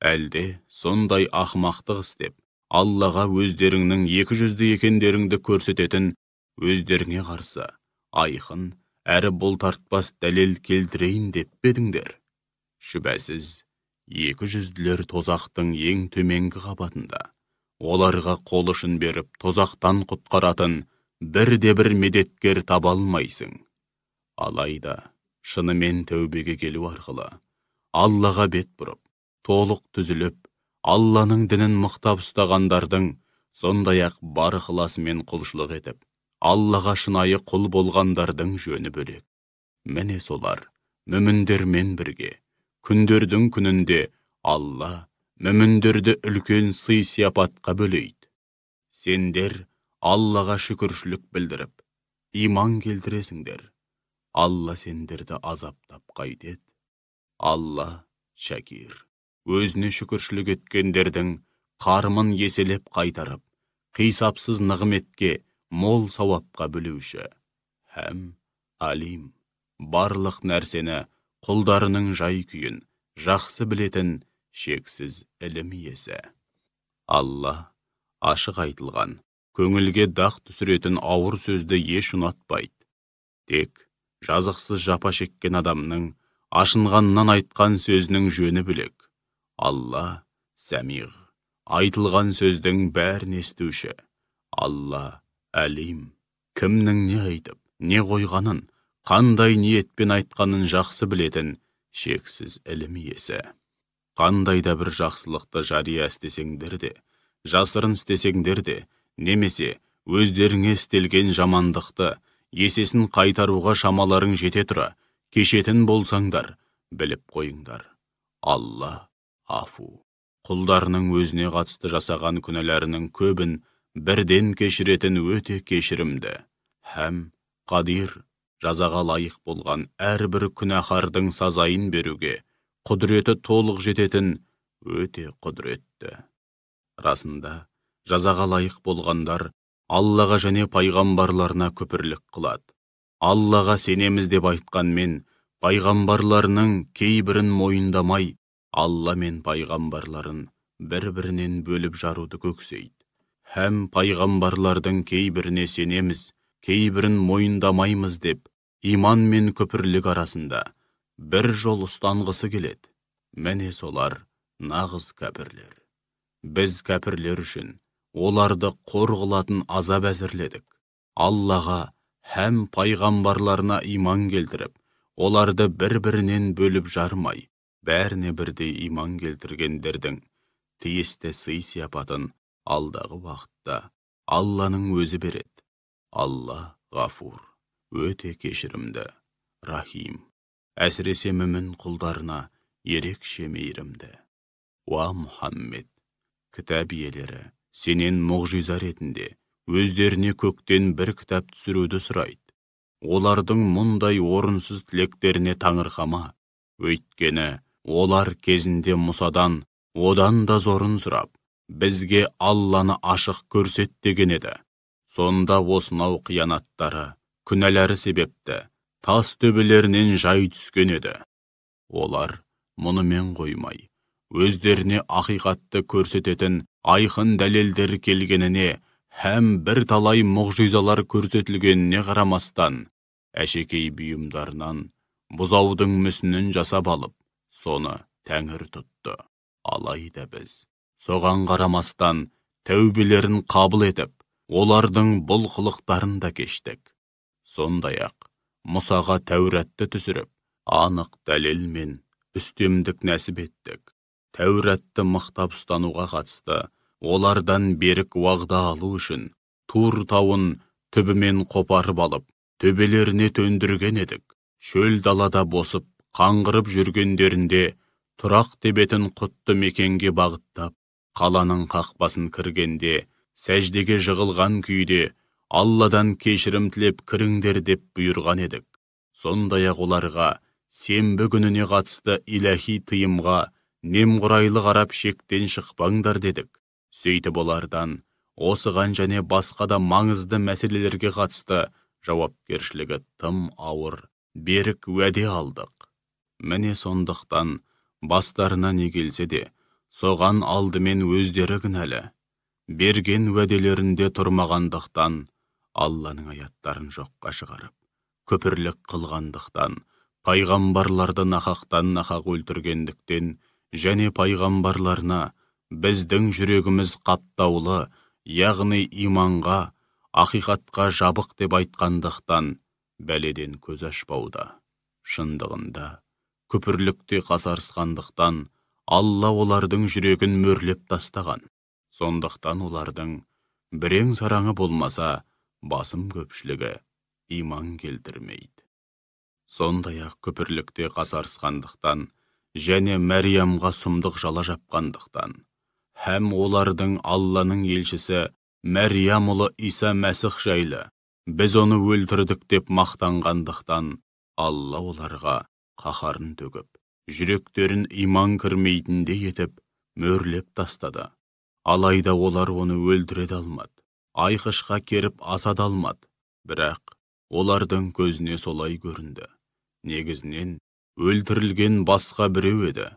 Әлде сондай ақымақтық істеп, Аллаға өздеріңнің екі жүзді екендеріңді көрсететін өздеріңе қарсы айқын әрі бұлтартпас дәлел келтірейін деп бедіңдер. Шүбәсіз, екі жүзділер тозақтың ең төменгі қабатында. Оларға қол ұшын беріп, тозақтан құтқаратын бірде-бір медеткер таба алмайсың. Алайда, шынымен тәубеге келу арқылы, Аллаға бет бұрып, толық түзіліп, Алланың дінін мықтап ұстағандардың, сондай-ақ бар ықыласымен құлшылық етіп, Аллаға шынайы құл болғандардың жөні бөлек. Міне солар, мүміндермен бірге, күндердің күнінде Алла мүміндерді үлкен сый-сияпатқа бөлейді. Сендер Аллаға шүкіршілік білдіріп, иман келтіресіңдер. Алла сендерді азаптап қайтеді. Алла шәкир, өзіне шүкіршілік еткендердің қарымын еселеп қайтарып, қисапсыз нығметке, мол сауапқа бөлеуші. Һәм алим, барлық нәрсені, құлдарының жай күйін жақсы білетін шексіз ілім иесі. Алла ашық айтылған, көңілге дақ түсіретін ауыр сөзді еш ұнатпайды. Тек жазықсыз жапа шеккен адамның ашынғаннан айтқан сөзінің жөні бөлек. Алла сәмиғ, айтылған сөздің бәрін естуші. Алла әлим, кімнің не айтып, не қойғанын, қандай ниетпен айтқанын жақсы білетін шексіз ілім иесі. Қандай да бір жақсылықты жария істесеңдер де, жасырын істесеңдер де, немесе өздеріңе істелген жамандықты есесін қайтаруға шамаларың жете тұра, кешетін болсаңдар, біліп қойыңдар. Алла афу, құлдарының өзіне қатысты жасаған күнәләрінің көбін бірден кешіретін өте кешірімді. Һәм қадир, жазаға лайық болған әрбір күнәһардың сазайын беруге құдіреті толық жететін өте құдіретті. Расында, жазаға лайық болғандар Аллаға және пайғамбарларына күпірлік қылады. Аллаға сенеміз деп айтқанмен, пайғамбарларының кейбірін мойындамай, Алла мен пайғамбарларын бір-бірінен бөліп жаруды көксейді. Һәм пайғамбарлардың кейбіріне сенеміз, кейбірін мойындамаймыз деп, иман мен күпірлік арасында бір жол ұстанғысы келеді. Міне солар нағыз кәпірлер. Біз кәпірлер үшін оларды қор қылатын азап әзірледік. Аллаға һәм пайғамбарларына иман келтіріп, оларды бір-бірінен бөліп жармай, бәріне бірдей иман келтіргендердің тиісті сый-сияпатын алдағы уақытта Алланың өзі береді. Алла ғафур, өте кешірімді, рахим, әсіресе мүмін құлдарына ерекше мейірімді. Уа Мұхаммед, кітап иелері сенен мұғжиза ретінде өздеріне көктен бір кітап түсіруді сұрайды. Олардың мұндай орынсыз тілектеріне таңырқама, өйткені олар кезінде Мұсадан одан да зорын сұрап, бізге Алланы ашық көрсет деген еді. Сонда осынау қиянаттары, күнәләрі себепті тас төбелерінен жай түскен еді. Олар мұнымен қоймай, өздеріне ақиқатты көрсететін айқын дәлелдер келгеніне һәм бір талай мұғжизалар көрсетілгеніне қарамастан, әшекей бұйымдарынан бұзаудың мүсінін жасап алып, соны тәңір тұтты. Алайда біз, соған қарамастан, тәубелерін қабыл етіп, олардың бұл қылықтарын да кештік. Сондай-ақ, Мұсаға Тәуратты түсіріп, анық дәлелмен үстемдік нәсіп еттік. Тәуратты мықтап ұстануға қатысты, олардан берік уағда алу үшін, Тур тауын түбімен қопарып алып, төбелеріне төндірген едік. Шөл далада босып, қаңғырып жүргендерінде, тұрақ тебетін құтты мекенге бағыттап, қаланың қақпасын кіргенде, сәждеге жығылған күйде, Алладан кешірім тілеп кіріңдер деп бұйырған едік. Сондай-ақ оларға сенбі күніне қатысты иләхи тыйымға немқұрайлы қарап шектен шықпаңдар дедік. Сөйтіп олардан осыған және басқа да маңызды мәселелерге қатысты жауапкершілігі тым ауыр, берік уәде алдық. Міне сондықтан бастарына не келсе де, соған алдымен өздері кінәлі. Берген уәделерінде тұрмағандықтан, Алланың аяттарын жоққа шығарып, күпірлік қылғандықтан, пайғамбарларды нақақтан нақақ өлтіргендіктен, және пайғамбарларына біздің жүрегіміз қаптаулы, яғни иманға, ақиқатқа жабық деп айтқандықтан, бәледен көз ашпауда. Шындығында, күпірлікте қасарысқандықтан, Алла олардың жүрегін мөрлеп тастаған. Сондықтан олардың бірең сараңы болмаса, басым көпшілігі иман келтірмейді. Сондай-ақ күпірлікте қасарысқандықтан және Мәриямға сұмдық жала жапқандықтан, һәм олардың Алланың елшісі Мәриям ұлы Иса Мәсіх жайлы біз оны өлтірдік деп мақтанғандықтан, Алла оларға қаһарын төгіп, жүректерін иман кірмейтіндей етіп мөрлеп тастады. Алайда олар оны өлтіре алмады, айқышқа керіп асада алмады. Бірақ олардың көзіне солай көрінді. Негізінен өлтірілген басқа біреу еді.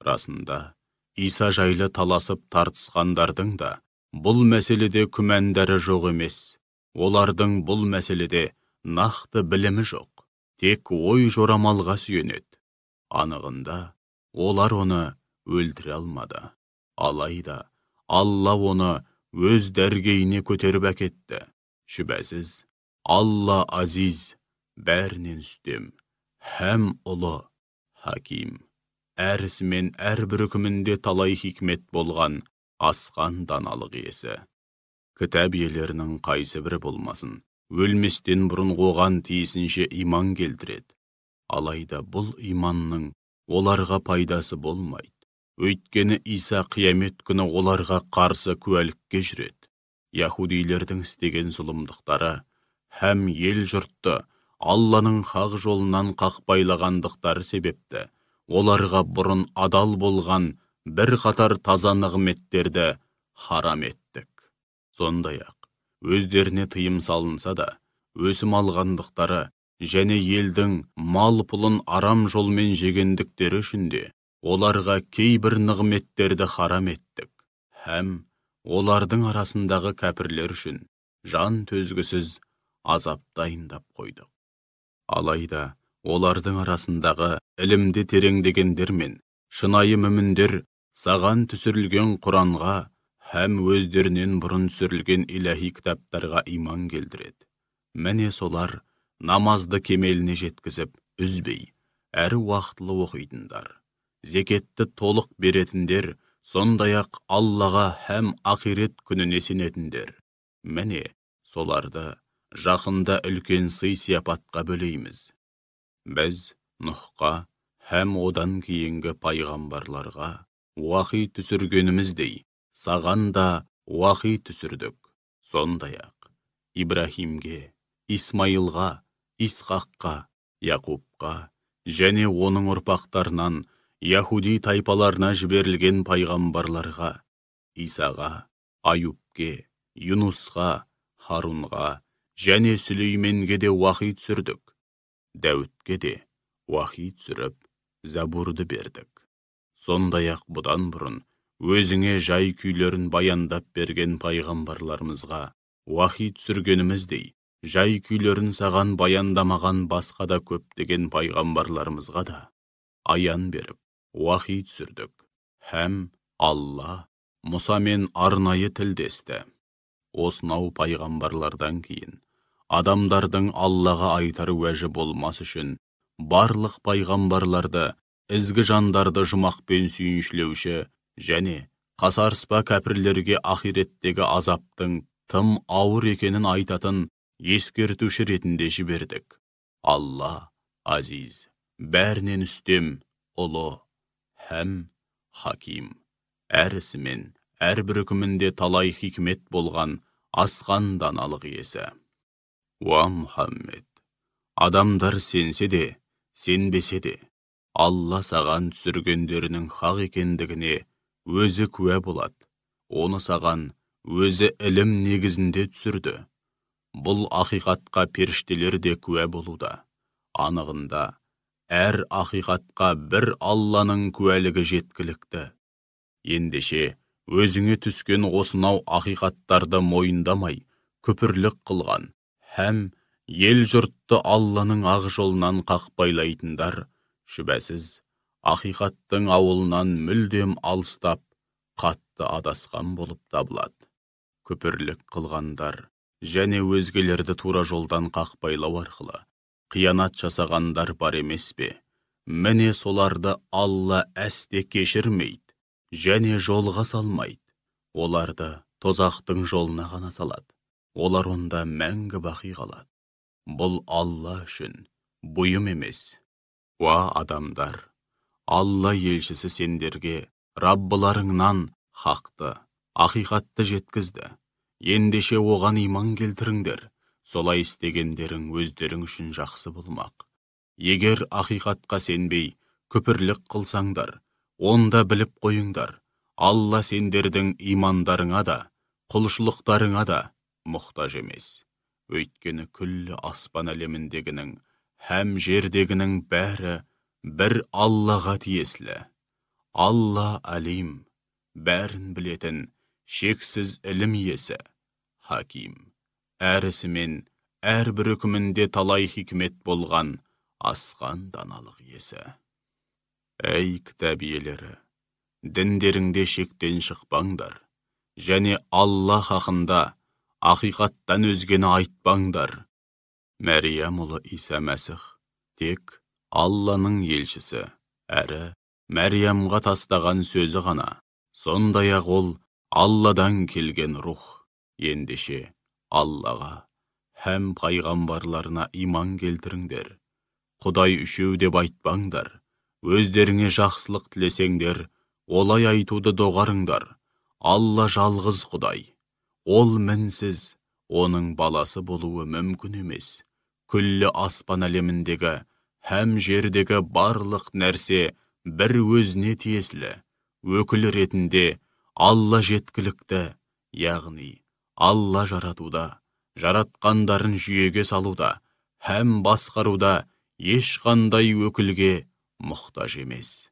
Расында, Иса жайлы таласып тартысқандардың да бұл мәселеде күмәндары жоқ емес. Олардың бұл мәселеде нақты білімі жоқ. Тек ой жорамалға сүйенеді. Анығында, олар оны өлтіре алмады. Алайда, Алла оны өз дәргейіне көтеріп әкетті. Шүбәсіз, Алла азиз, бәрінен үстем, һәм ұлы, хаким. Әр ісімен әрбір үкімінде талай хикмет болған асқан даналық иесі. Кітап иелерінің қайсы бірі болмасын, өлместен бұрын оған тиісінше иман келтіреді. Алайда бұл иманның оларға пайдасы болмайды. Өйткені Иса қиямет күні оларға қарсы куәлікке жүреді. Яһудилердің істеген зұлымдықтары һәм ел жұртты Алланың хақ жолынан қақпайлағандықтары себепті оларға бұрын адал болған бір қатар таза нығметтерді харам еттік. Сондай-ақ, өздеріне тыйым салынса да, өсім алғандықтары және елдің мал пұлын арам жолмен жегендіктері үшін де оларға кейбір нығметтерді харам еттік. Һәм олардың арасындағы кәпірлер үшін жан төзгісіз азап дайындап қойдық. Алайда, олардың арасындағы ілімде тереңдегендер мен шынайы мүміндер саған түсірілген Құранға һәм өздерінен бұрын түсірілген иләһи кітаптарға иман келтіреді. Міне солар намазды кемеліне жеткізіп, үзбей, әрі уақытлы оқитындар. Зекетті толық беретіндер, сондай-ақ Аллаға һәм ақирет күніне сенетіндер. Міне соларды жақында үлкен сый сияпатқа бөлейміз. Біз Нұхқа һәм одан кейінгі пайғамбарларға уахи түсіргеніміздей, саған да уахи түсірдік. Сондай-ақ Ибрахимге, Исмайылға, Исқаққа, Яқубқа және оның ұрпақтарынан Яһуди тайпаларына жіберілген пайғамбарларға, Исаға, Аюбке, Юнусқа, Харунға және Сүлейменге де уахи түсірдік. Дәуітке де уахи түсіріп, Забурды бердік. Сондай-ақ бұдан бұрын өзіңе жай күйлерін баяндап берген пайғамбарларымызға уахи түсіргеніміздей, жай күйлерін саған баяндамаған басқа да көптеген пайғамбарларымызға да аян беріп, уахи түсірдік. Һәм Алла Мұсамен арнайы тілдесті. Осынау пайғамбарлардан кейін адамдардың Аллаға айтар уәжі болмас үшін барлық пайғамбарларды, ізгі жандарды жұмақпен сүйіншілеуші және қасарыспа кәпірлерге ақиреттегі азаптың тым ауыр екенін айтатын ескертуші ретінде жібердік. Алла азиз, бәрінен үстем, ұлы, һәм хаким. Әр ісімен, әрбір үкімінде талай хикмет болған асқан даналық иесі. Уа Мұхаммед, адамдар сенсе де, сенбесе де, Алла саған түсіргендерінің хақ екендігіне өзі куә болады. Оны саған өзі ілім негізінде түсірді. Бұл ақиқатқа періштелер де куә болуда. Анығында, әр ақиқатқа бір Алланың куәлігі жеткілікті. Ендеше, өзіңе түскен осынау ақиқаттарды мойындамай, күпірлік қылған, һәм ел жұртты Алланың ақ жолынан қақпайлайтындар, шүбәсіз, ақиқаттың ауылынан мүлдем алыстап, қатты адасқан болып табылады. Күпірлік қылғандар және өзгелерді тура жолдан қақпайлау арқылы қиянат жасағандар бар емес пе? Міне соларды Алла әсте кешірмейді, және жолға салмайды. Оларды тозақтың жолына ғана салады. Олар онда мәңгі бақи қалады. Бұл Алла үшін бұйым емес. Уа адамдар, Алла елшісі сендерге Раббыларыңнан хақты, ақиқатты жеткізді. Ендеше оған иман келтіріңдер. Солай істегендерің өздерің үшін жақсы болмақ. Егер ақиқатқа сенбей, күпірлік қылсаңдар, онда біліп қойыңдар. Алла сендердің имандарыңа да, құлшылықтарыңа да мұқтаж емес. Өйткені күллі аспан әлеміндегінің, һәм жердегінің бәрі бір Аллаға тиесілі. Алла алим, бәрін білетін, шексіз ілім иесі, хаким. Әрісімен, әрбір үкімінде талай хикмет болған, асқан даналық иесі. Әй кітап иелері, діндеріңде шектен шықпаңдар, және Алла хақында ақиқаттан өзгені айтпаңдар. Мәриям ұлы Иса Мәсіх тек Алланың елшісі, әрі Мәриямға тастаған сөзі ғана. Сондай-ақ ол Алладан келген рух. Ендеше Аллаға һәм пайғамбарларына иман келтіріңдер. Құдай үшеу деп айтпаңдар. Өздеріңе жақсылық тілесеңдер, олай айтуды доғарыңдар. Алла жалғыз Құдай. Ол мінсіз, оның баласы болуы мүмкін емес. Күллі аспан әлеміндегі һәм жердегі барлық нәрсе бір өзіне тиесілі. Өкіл ретінде Алла жеткілікті, яғни Алла жаратуда, жаратқандарын жүйеге салуда, һәм басқаруда ешқандай өкілге мұқтаж емес.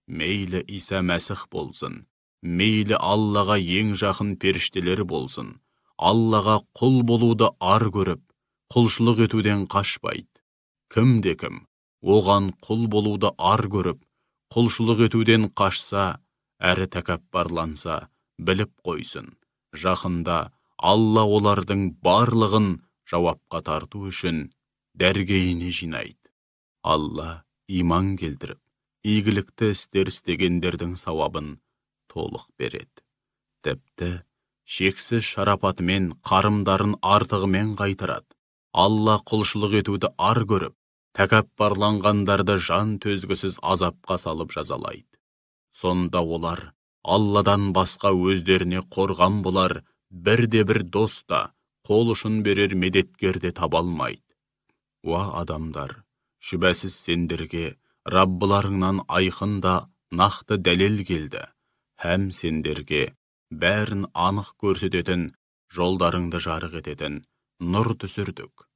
Мейлі Иса Мәсіх болсын, мейлі Аллаға ең жақын періштелер болсын, Аллаға құл болуды ар көріп, құлшылық етуден қашпайды. Кім-де-кім оған құл болуды ар көріп, құлшылық етуден қашса, әрі тәкаппарланса, біліп қойсын. Жақында Алла олардың барлығын жауапқа тарту үшін дәргейіне жинайды. Алла иман келтіріп, игілікті істер істегендердің сауабын толық береді. Тіпті шексіз шарапатымен қарымдарын артығымен қайтарады. Алла құлшылық етуді ар көріп, тәкаппарланғандарды жан төзгісіз азапқа салып жазалайды. Сонда олар Алладан басқа өздеріне қорған болар, бірде-бір дос та, қол ұшын берер медеткер де таба алмайды. Уа адамдар, шүбәсіз сендерге Раббыларыңнан айқын да нақты дәлел келді, һәм сендерге бәрін анық көрсететін, жолдарыңды жарық ететін нұр түсірдік.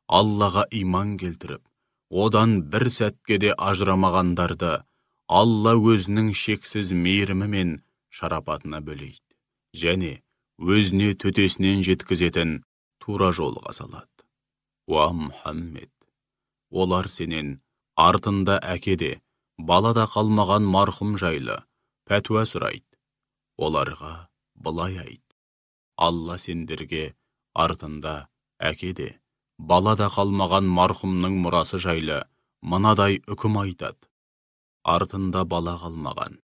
Аллаға иман келтіріп, одан бір сәтке де ажырамағандарды Алла өзінің шексіз мейірімі мен шарапатына бөлейді, және өзіне төтесінен жеткізетін тура жолға салады. Уа Мұхаммед, олар сенен артында әкеде, балада қалмаған марқұм жайлы пәтуа сұрайды. Оларға былай айт: Алла сендерге артында әкеде, балада қалмаған марқұмның мұрасы жайлы мынадай үкім айтады. Артында бала қалмаған,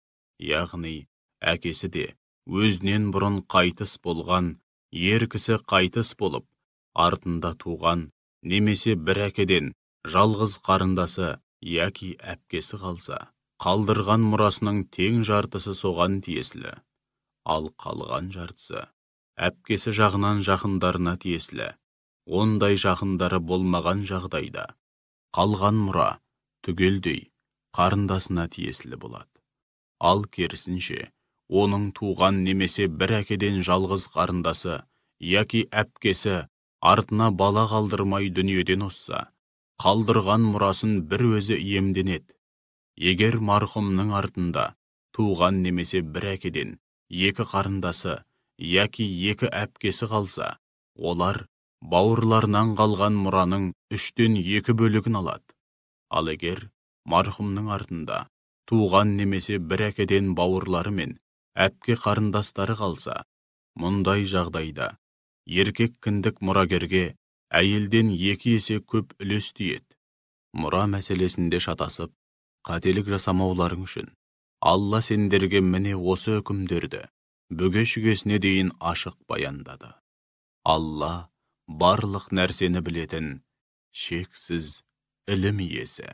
яғни әкесі де өзінен бұрын қайтыс болған, ер кісі қайтыс болып, артында туған, немесе бір әкеден жалғыз қарындасы яки әпкесі қалса, қалдырған мұрасының тең жартысы соған тиесілі. Ал қалған жартысы әпкесі жағынан жақындарына тиесілі. Ондай жақындары болмаған жағдайда қалған мұра түгелдей қарындасына тиесілі болады. Ал керісінше, оның туған немесе бір әкеден жалғыз қарындасы яки әпкесі артына бала қалдырмай дүниеден озса, қалдырған мұрасын бір өзі иемденеді. Егер марқұмның артында туған немесе бір әкеден екі қарындасы яки екі әпкесі қалса, олар бауырларынан қалған мұраның 3/2 бөлігін алады. Ал егер марқұмның артында туған немесе бір әкеден бауырлары мен әпке қарындастары қалса, мұндай жағдайда еркек кіндік мұрагерге әйелден 2 есе көп үлес тиеді. Мұра мәселесінде шатасып, Qatelik жасамауларың үшін Алла сендерге міне осы үкімдерді бүге-шүгесіне дейін ашық баяндады. Алла барлық нәрсені білетін шексіз ілім иесі.